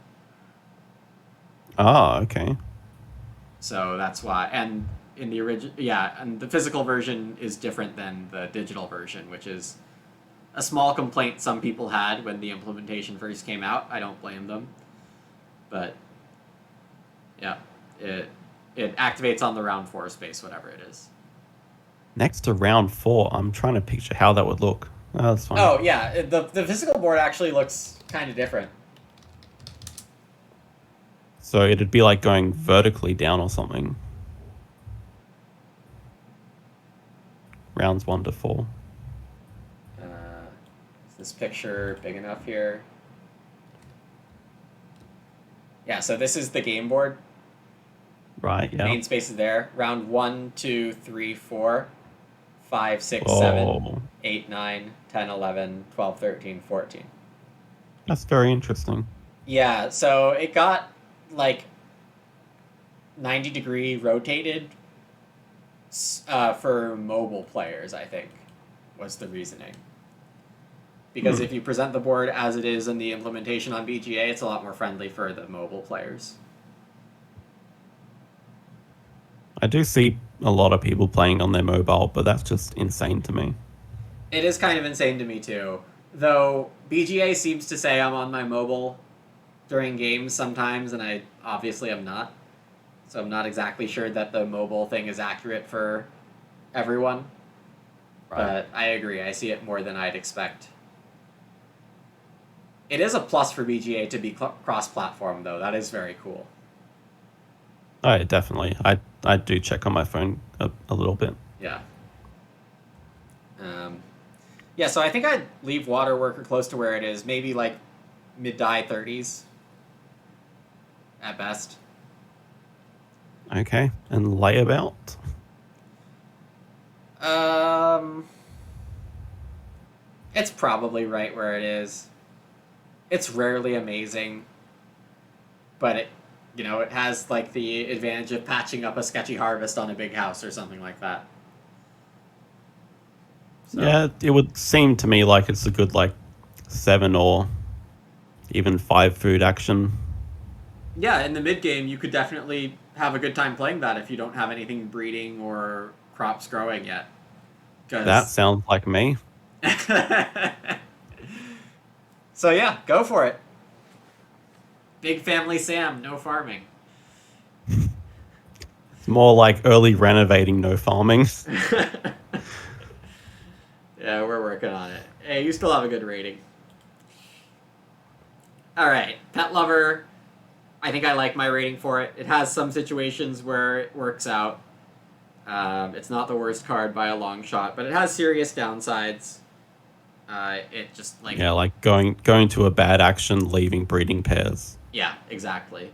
Ah, okay. So that's why. And in the original, yeah, and the physical version is different than the digital version, which is a small complaint some people had when the implementation first came out. I don't blame them. But yeah, it activates on the round 4 space, whatever it is. Next to round 4, I'm trying to picture how that would look. Oh, that's fine. Oh yeah, the physical board actually looks kind of different. So it'd be like going vertically down or something. Rounds 1 to 4. Is this picture big enough here? Yeah, so this is the game board. Right, yeah. Main space is there. Round 1, 2, 3, 4, 5, 6, Oh. 7, 8, 9, 10, 11, 12, 13, 14. That's very interesting. Yeah, so it got like 90-degree rotated for mobile players, I think, was the reasoning. Because if you present the board as it is in the implementation on BGA, it's a lot more friendly for the mobile players. I do see a lot of people playing on their mobile, but that's just insane to me. It is kind of insane to me too. Though BGA seems to say I'm on my mobile during games sometimes, and I obviously am not. So I'm not exactly sure that the mobile thing is accurate for everyone. Right. But I agree, I see it more than I'd expect. It is a plus for BGA to be cross-platform, though. That is very cool. Oh, yeah, definitely. I do check on my phone a little bit. Yeah. Yeah, so I think I'd leave Waterworker close to where it is. Maybe like mid-die 30s at best. Okay, and layabout? It's probably right where it is. It's rarely amazing, but it has like the advantage of patching up a sketchy harvest on a big house or something like that. So. Yeah, it would seem to me like it's a good 7 or even 5 food action. Yeah, in the mid game, you could definitely have a good time playing that if you don't have anything breeding or crops growing yet. That sounds like me. So yeah, go for it. Big family Sam, no farming. It's more like early renovating, no farming. Yeah, we're working on it. Hey, you still have a good rating. Alright, Pet Lover. I think I like my rating for it. It has some situations where it works out. It's not the worst card by a long shot, but it has serious downsides. It just yeah, like going to a bad action, leaving breeding pairs. Yeah, exactly.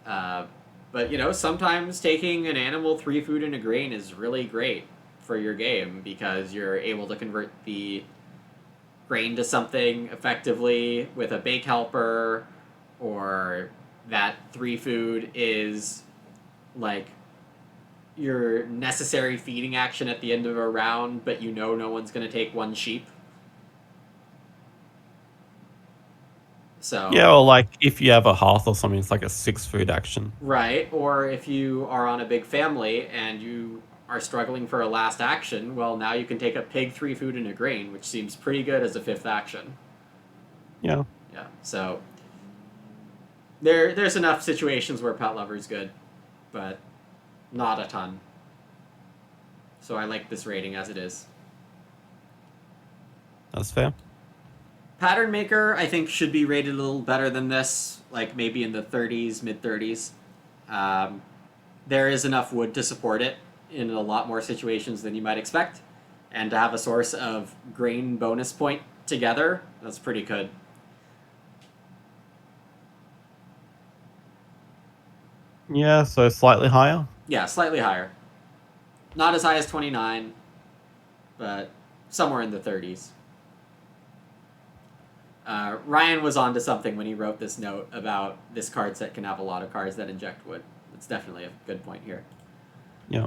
But sometimes taking an animal, 3 food, and a grain is really great for your game because you're able to convert the grain to something effectively with a bake helper, or that 3 food is like your necessary feeding action at the end of a round, but no one's going to take 1 sheep. So yeah, or if you have a hearth or something, it's like a 6 food action. Right, or if you are on a big family and you are struggling for a last action, well, now you can take a pig, 3 food, and a grain, which seems pretty good as a 5th action. Yeah. Yeah, so there's enough situations where Pet Lover's good, but not a ton. So I like this rating as it is. That's fair. Pattern Maker, I think, should be rated a little better than this, like maybe in the 30s, mid-30s. There is enough wood to support it in a lot more situations than you might expect. And to have a source of grain bonus point together, that's pretty good. Yeah, so slightly higher. Yeah, slightly higher. Not as high as 29, but somewhere in the 30s. Ryan was onto something when he wrote this note about this card set can have a lot of cards that inject wood. It's definitely a good point here. Yeah.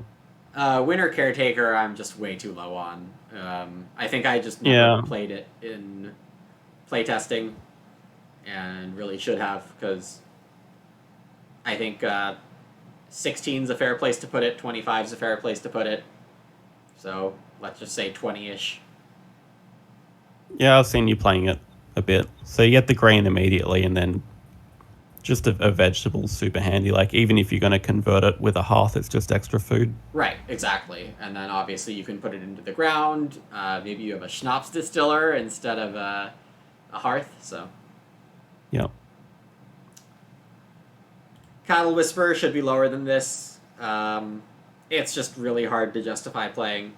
Winter Caretaker, I'm just way too low on. I think I just never Yeah. played it in playtesting, and really should have, because I think 16 is a fair place to put it, 25 is a fair place to put it. So let's just say 20-ish. Yeah, I've seen you playing it a bit. So you get the green immediately, and then just a vegetable's super handy. Like, even if you're going to convert it with a hearth, it's just extra food. Right, exactly. And then obviously you can put it into the ground. Maybe you have a schnapps distiller instead of a hearth. So Yeah. Cattle Whisperer should be lower than this. It's just really hard to justify playing.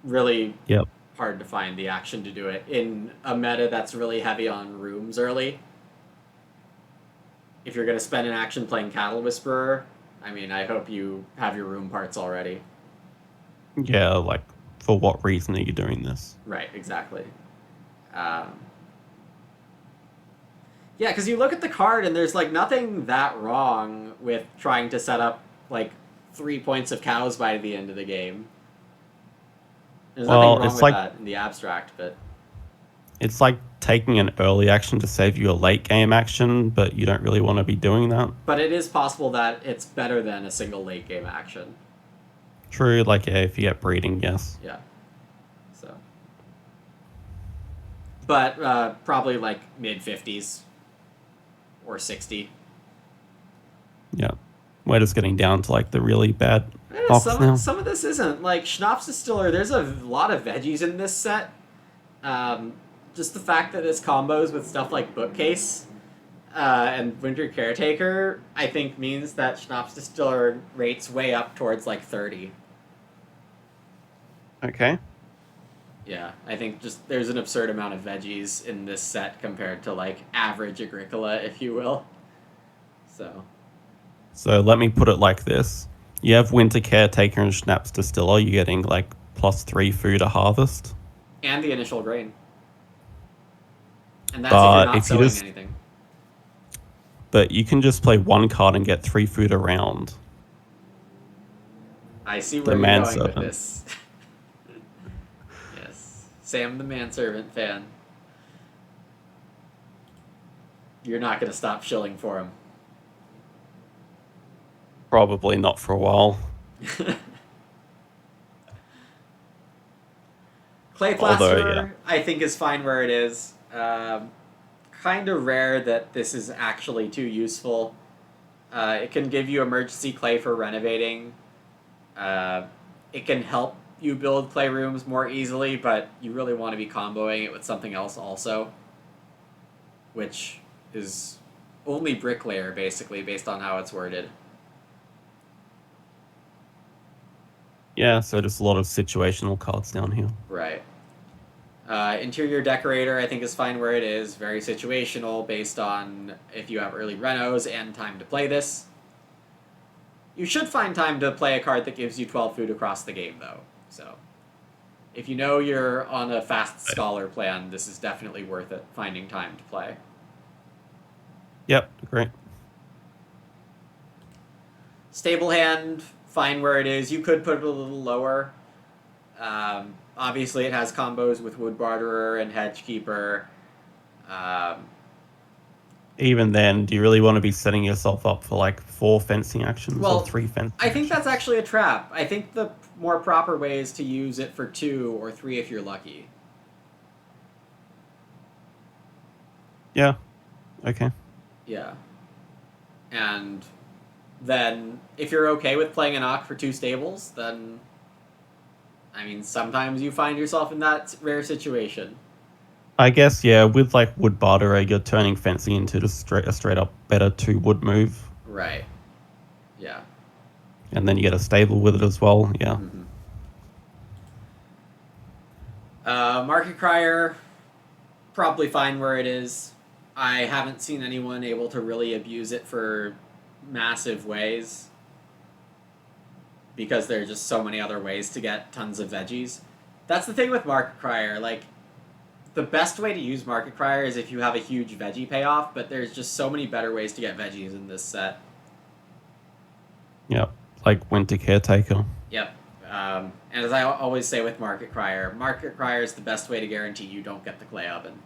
Really Yep. hard to find the action to do it in a meta that's really heavy on rooms early. If you're going to spend an action playing Cattle Whisperer, I mean, I hope you have your room parts already. Yeah, like, for what reason are you doing this? Right, exactly. Um, yeah, because you look at the card and there's like nothing that wrong with trying to set up like 3 points of cows by the end of the game. There's nothing Well, wrong it's with like that in the abstract, but it's like taking an early action to save you a late game action, but you don't really want to be doing that. it is possible that it's better than a single late game action. True, like, yeah, if you get breeding, yes. Yeah. So, but probably like mid 50s or 60. Yeah. We're just getting down to, like, the really bad Yeah, box now. some of this isn't like Schnapps Distiller. There's a lot of veggies in this set. Just the fact that it's combos with stuff like Bookcase and Winter Caretaker, I think means that Schnapps Distiller rates way up towards like 30. Okay. Yeah, I think just there's an absurd amount of veggies in this set compared to like average Agricola, if you will. So So let me put it like this. You have Winter Caretaker and Schnapps Distiller, you're getting, like, +3 food a harvest. and the initial grain, and that's if you're But not if you sowing just anything. but you can just play one card and get 3 food a round. I see The where you're going with manservant. this. Yes, Sam the manservant fan. You're not going to stop shilling for him. Probably not for a while. Clay Although, Plasterer, yeah. I think, is fine where it is. Kind of rare that this is actually too useful. It can give you emergency clay for renovating. It can help you build playrooms more easily, but you really want to be comboing it with something else also, which is only Bricklayer, basically, based on how it's worded. Yeah, so just a lot of situational cards down here. Right. Interior Decorator, I think, is fine where it is. Very situational, based on if you have early renos and time to play this. You should find time to play a card that gives you 12 food across the game, though. So, if you know you're on a fast scholar plan, this is definitely worth it, finding time to play. Yep, great. Stable Hand, fine where it is. You could put it a little lower. Obviously, it has combos with Wood Barterer and Hedgekeeper. Even then, do you really want to be setting yourself up for, like, 4 fencing actions Well, or 3 fencing I think that's actions? actually a trap. I think the more proper way is to use it for 2 or 3 if you're lucky. Yeah. Okay. Yeah. And then if you're okay with playing an Ock for 2 stables, then I mean, sometimes you find yourself in that rare situation. I guess, yeah, with, like, Wood Barterer, you're turning fencing into just a straight up better 2 wood move. Right. Yeah. And then you get a stable with it as well. Yeah. Mm-hmm. Market Crier, probably fine where it is. I haven't seen anyone able to really abuse it for massive ways because there are just so many other ways to get tons of veggies. That's the thing with Market Crier. Like, the best way to use Market Crier is if you have a huge veggie payoff, but there's just so many better ways to get veggies in this set. Yep. Like Winter Caretaker. Yep. And as I always say with Market Crier is the best way to guarantee you don't get the clay oven.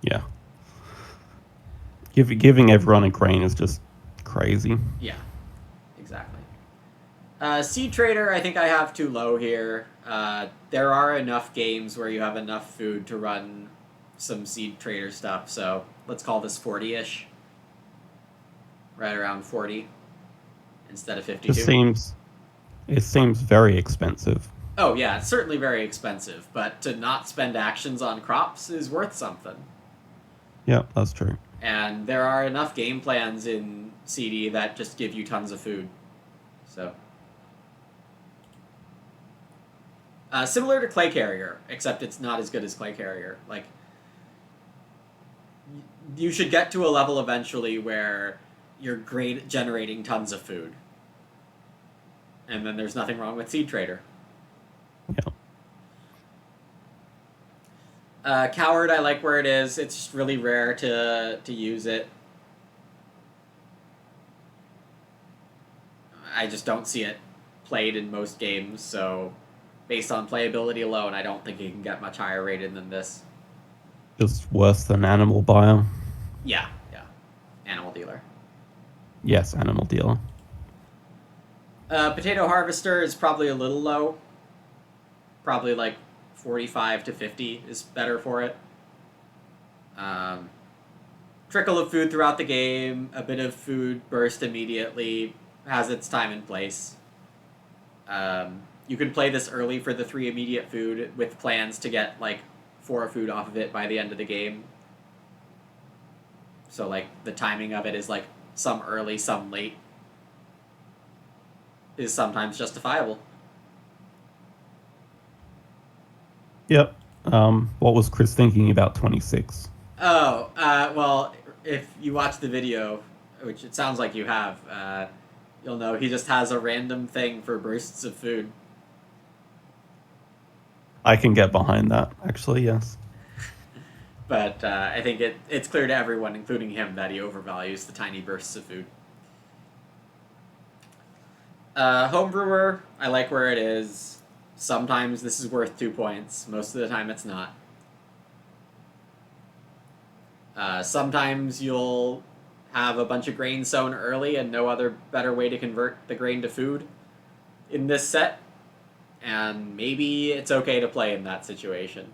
Yeah. Giving everyone a grain is just crazy. Yeah, exactly. Seed Trader, I think I have too low here. There are enough games where you have enough food to run some Seed Trader stuff, so let's call this 40-ish. Right around 40 instead of 52. It seems very expensive. Oh yeah, it's certainly very expensive, but to not spend actions on crops is worth something. Yeah, that's true. And there are enough game plans in CD that just give you tons of food. So similar to Clay Carrier, except it's not as good as Clay Carrier. Like, you should get to a level eventually where you're great generating tons of food. And then there's nothing wrong with Seed Trader. Yeah. Coward, I like where it is. It's just really rare to use it. I just don't see it played in most games, so based on playability alone, I don't think it can get much higher rated than this. Just worse than Animal Buyer. Yeah. Animal Dealer. Yes, Animal Dealer. Potato Harvester is probably a little low. Probably like 45 to 50 is better for it. Trickle of food throughout the game, a bit of food burst immediately, has its time and place. You can play this early for the 3 immediate food with plans to get like 4 food off of it by the end of the game. So like the timing of it is like some early, some late is sometimes justifiable. Yep. What was Chris thinking about 26? Oh, well, if you watch the video, which it sounds like you have, you'll know he just has a random thing for bursts of food. I can get behind that, actually, yes. But I think it's clear to everyone, including him, that he overvalues the tiny bursts of food. Homebrewer, I like where it is. Sometimes this is worth 2 points. Most of the time it's not. Sometimes you'll have a bunch of grain sown early and no other better way to convert the grain to food in this set. And maybe it's okay to play in that situation.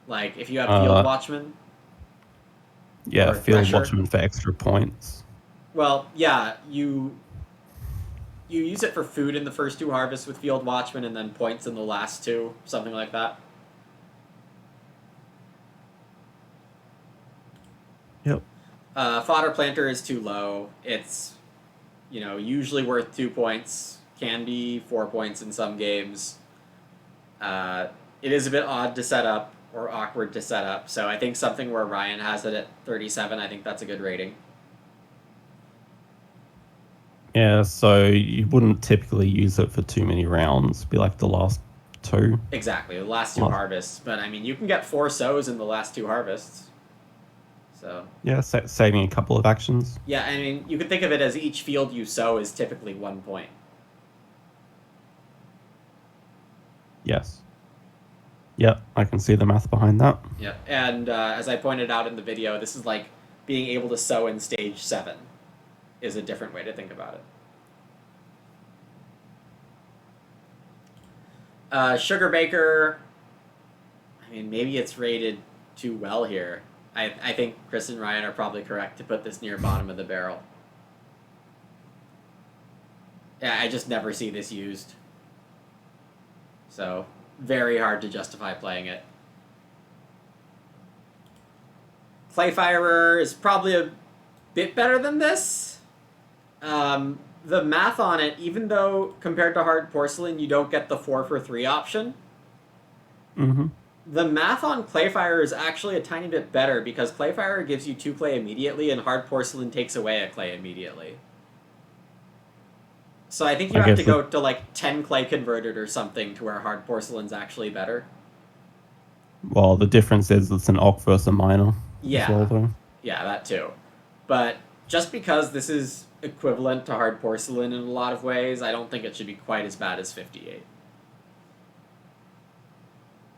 Like, if you have Field Watchman. Yeah, Field Watchman for extra points. Well, yeah, you use it for food in the first 2 harvests with Field Watchman and then points in the last 2, something like that. Yep. Fodder Planter is too low. It's, usually worth 2 points. Can be 4 points in some games. It is a bit odd to set up, or awkward to set up, so I think something where Ryan has it at 37, I think that's a good rating. Yeah, so you wouldn't typically use it for too many rounds. Be like the last 2. Exactly, the last 2 harvests. But, I mean, you can get 4 sows in the last 2 harvests. So yeah, saving a couple of actions. Yeah, I mean, you could think of it as each field you sow is typically 1 point. Yes. Yep, I can see the math behind that. Yeah, and as I pointed out in the video, this is like being able to sow in stage 7 is a different way to think about it. Sugar Baker, I mean, maybe it's rated too well here. I think Chris and Ryan are probably correct to put this near bottom of the barrel. Yeah, I just never see this used. So, very hard to justify playing it. Clayfirer is probably a bit better than this. The math on it, even though compared to Hard Porcelain you don't get the 4 for 3 option, Mm-hmm. The math on Clayfire is actually a tiny bit better because Clayfire gives you 2 clay immediately and Hard Porcelain takes away a clay immediately. So I think you I have to guess go to like 10 clay converted or something to where Hard Porcelain's actually better. well, the difference is it's an Oc versus a Minor as well, Yeah, though. yeah, that too. But just because this is equivalent to Hard Porcelain in a lot of ways, I don't think it should be quite as bad as 58.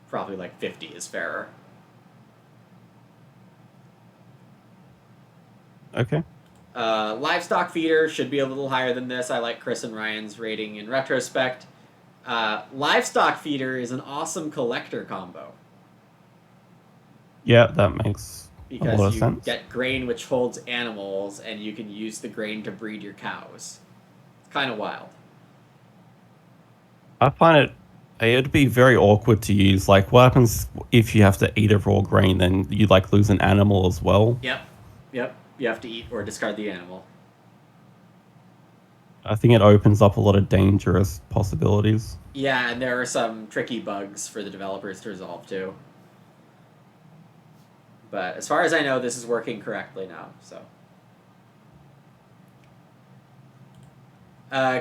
Probably like 50 is fairer. Okay. Livestock feeder should be a little higher than this. I like Chris and Ryan's rating in retrospect. Livestock feeder is an awesome collector combo Yeah, that makes a lot because of you sense. get grain which holds animals and you can use the grain to breed your cows. It's kind of wild. I find it'd be very awkward to use. Like, what happens if you have to eat a raw grain? Then you like lose an animal as well. Yep, yep. You have to eat or discard the animal. I think it opens up a lot of dangerous possibilities. Yeah, and there are some tricky bugs for the developers to resolve too. But as far as I know, this is working correctly now. So,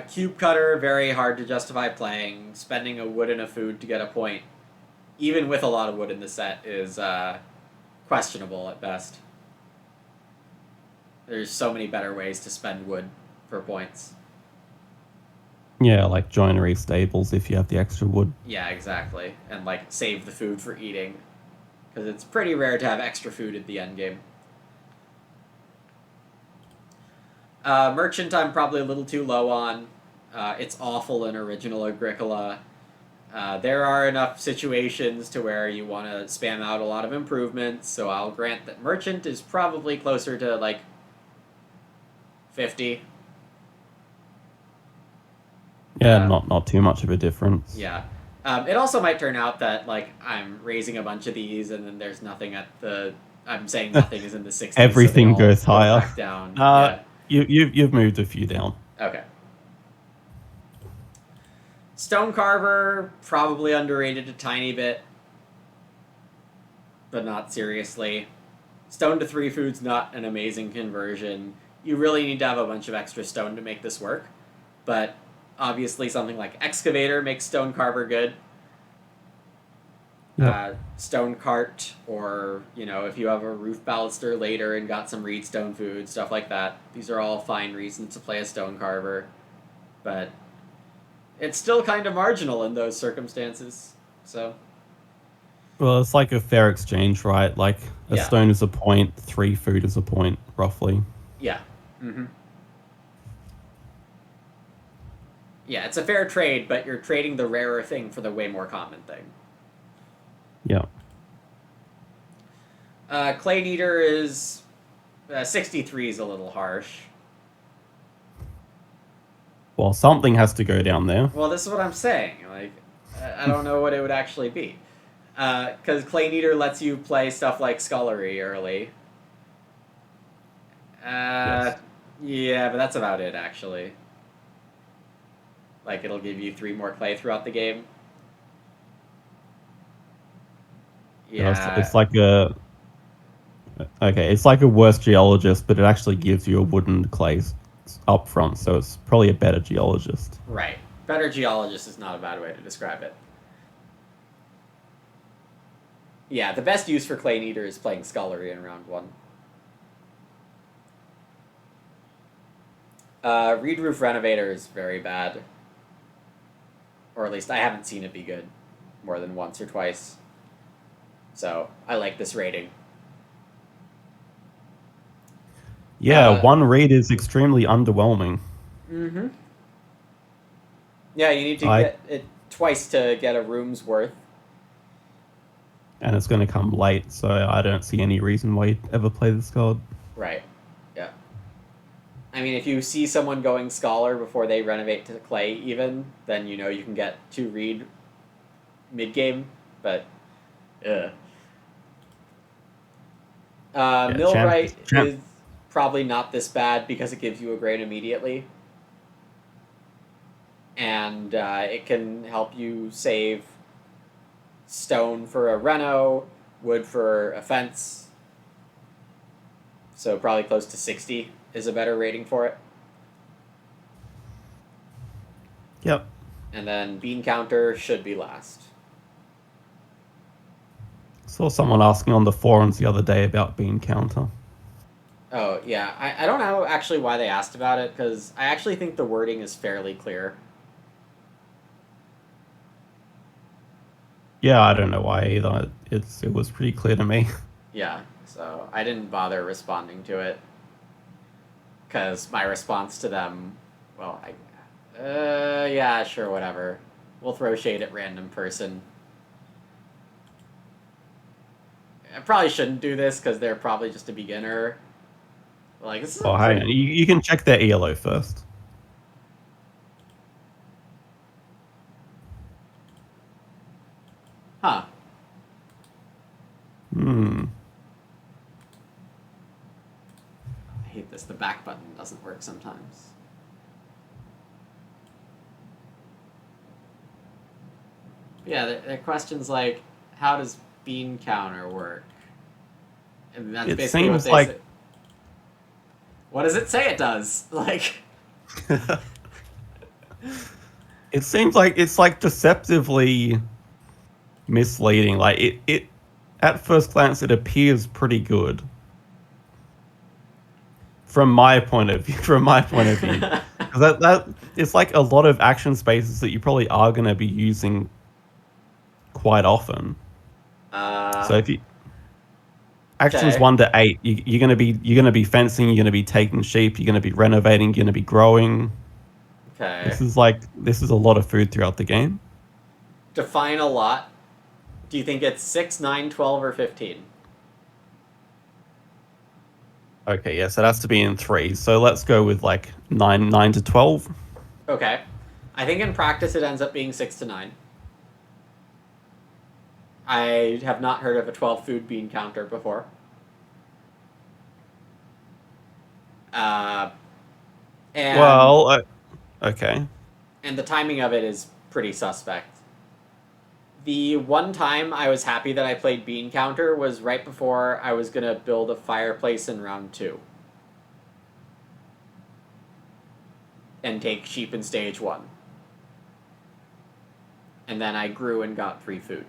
cube cutter, very hard to justify playing. Spending a wood and a food to get a point, even with a lot of wood in the set, is questionable at best. There's so many better ways to spend wood for points. Yeah, like joinery stables if you have the extra wood. Yeah, exactly. And like save the food for eating. Because it's pretty rare to have extra food at the end game. Merchant, I'm probably a little too low on. It's awful in original Agricola. There are enough situations to where you want to spam out a lot of improvements, so I'll grant that Merchant is probably closer to like 50. Yeah, not too much of a difference. Yeah. It also might turn out that like I'm raising a bunch of these and then there's nothing at the. I'm saying nothing is in the 60s, Everything so they all goes go higher. back down. Yeah. You've moved a few down. Okay. Stone Carver, probably underrated a tiny bit, but not seriously. Stone to 3 food's not an amazing conversion. You really need to have a bunch of extra stone to make this work, but obviously something like Excavator makes Stone Carver good. Yep. Stone Cart, or, you know, if you have a Roof Baluster later and got some Reed Stone food, stuff like that. These are all fine reasons to play a Stone Carver, but it's still kind of marginal in those circumstances, so... Well, it's like a fair exchange, right? Like a Yeah. stone is a point, 3 food is a point, roughly. Yeah. Mm-hmm. Yeah, it's a fair trade, but you're trading the rarer thing for the way more common thing. Yeah. Clay Kneader is... 63 is a little harsh. Well, something has to go down there. Well, this is what I'm saying. Like, I don't know what it would actually be. Because Clay Kneader lets you play stuff like Scullery early. Yes. Yeah, but that's about it, actually. Like, it'll give you 3 more clay throughout the game. Yeah. It's like a... Okay, it's like a worse geologist, but it actually gives you a wooden clay up front, so it's probably a better geologist. Right. Better geologist is not a bad way to describe it. Yeah, the best use for Clay Kneader is playing Scullery in round 1. Reed Roof Renovator is very bad. Or at least I haven't seen it be good more than once or twice. So, I like this rating. Yeah, one read is extremely underwhelming. Mm-hmm. Yeah, you need to get it twice to get a room's worth. And it's going to come late, so I don't see any reason why you'd ever play this card. Right. Yeah. I mean, if you see someone going Scholar before they renovate to Clay even, then you know you can get 2 read mid-game, but... Millwright is probably not this bad because it gives you a grain immediately. And it can help you save stone for a reno, wood for a fence. So probably close to 60 is a better rating for it. Yep. And then bean counter should be last. Saw someone asking on the forums the other day about bean counter. Oh, yeah. I don't know actually why they asked about it, because I actually think the wording is fairly clear. Yeah, I don't know why either. It was pretty clear to me. Yeah, so I didn't bother responding to it, because my response to them, well, yeah, sure, whatever. We'll throw shade at random person. I probably shouldn't do this, because they're probably just a beginner. Like, this is Oh, hang on. You can check their ELO first. Huh. Hmm. I hate this. The back button doesn't work sometimes. Yeah, there are questions like, how does bean counter work? And that's It basically what seems they like say. What does it say it does? Like, it seems like it's like deceptively misleading. Like it at first glance it appears pretty good. From my point of view, because that it's like a lot of action spaces that you probably are going to be using quite often. So if you actions okay. 1 to 8, you're gonna be fencing, you're gonna be taking sheep, you're gonna be renovating, you're gonna be growing. Okay. This is a lot of food throughout the game. Define a lot. Do you think it's 6, 9, 12, or 15? Okay, yes, it has to be in threes. So let's go with like 9 to 12. Okay. I think in practice it ends up being 6 to 9. I have not heard of a 12 food bean counter before. Uh, and Well, okay. and the timing of it is pretty suspect. The one time I was happy that I played bean counter was right before I was gonna build a fireplace in round 2 and take sheep in stage 1. And then I grew and got 3 food.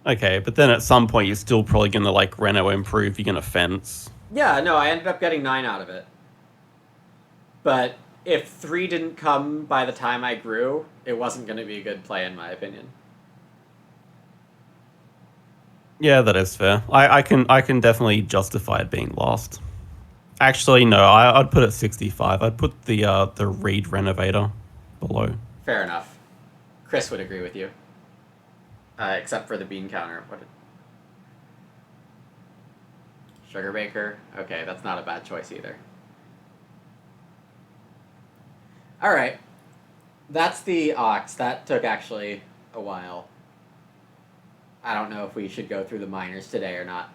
Okay, but then at some point you're still probably gonna like reno improve. You're gonna fence. Yeah, no, I ended up getting 9 out of it. But if 3 didn't come by the time I grew, it wasn't going to be a good play in my opinion. Yeah, that is fair. I can definitely justify it being lost. Actually, no, I'd put it 65. I'd put the Reed Renovator below. Fair enough. Chris would agree with you. Except for the bean counter. What? Sugar Baker? Okay, that's not a bad choice either. Alright. That's the Ox. That took actually a while. I don't know if we should go through the minors today or not.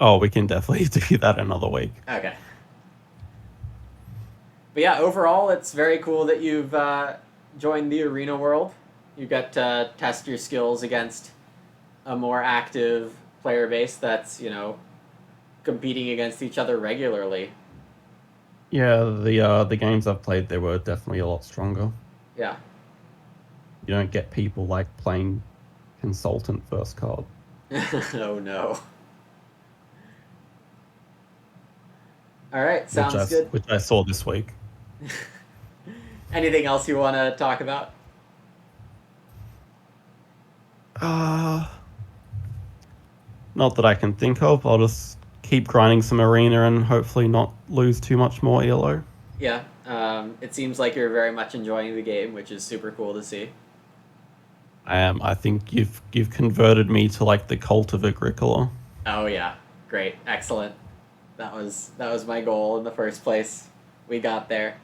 Oh, we can definitely do that another week. Okay. But yeah, overall, it's very cool that you've joined the arena world. You get to test your skills against a more active player base that's, competing against each other regularly. Yeah, the games I've played there were definitely a lot stronger. Yeah. You don't get people like playing consultant first card. Oh no. Alright, sounds good. Which I saw this week. Anything else you want to talk about? Not that I can think of. I'll just keep grinding some arena and hopefully not lose too much more ELO. Yeah, it seems like you're very much enjoying the game, which is super cool to see. I am. I think you've converted me to like the cult of Agricola. Oh yeah, great, excellent. That was my goal in the first place. We got there.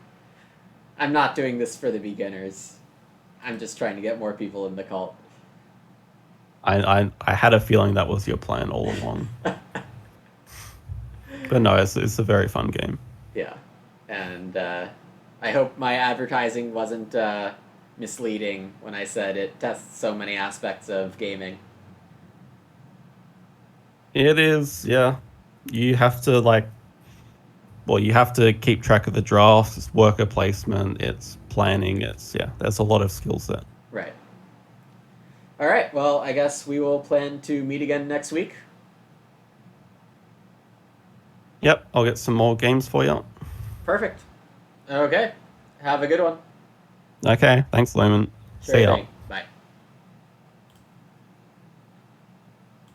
I'm not doing this for the beginners. I'm just trying to get more people in the cult. I had a feeling that was your plan all along. But no, it's a very fun game. Yeah, and I hope my advertising wasn't misleading when I said it tests so many aspects of gaming. It is, yeah. You have to you have to keep track of the drafts, it's worker placement, it's planning, there's a lot of skill set. Right. All right. Well, I guess we will plan to meet again next week. Yep, I'll get some more games for you. Perfect. Okay. Have a good one. Okay, thanks, Lumen. Sure See ya. thing.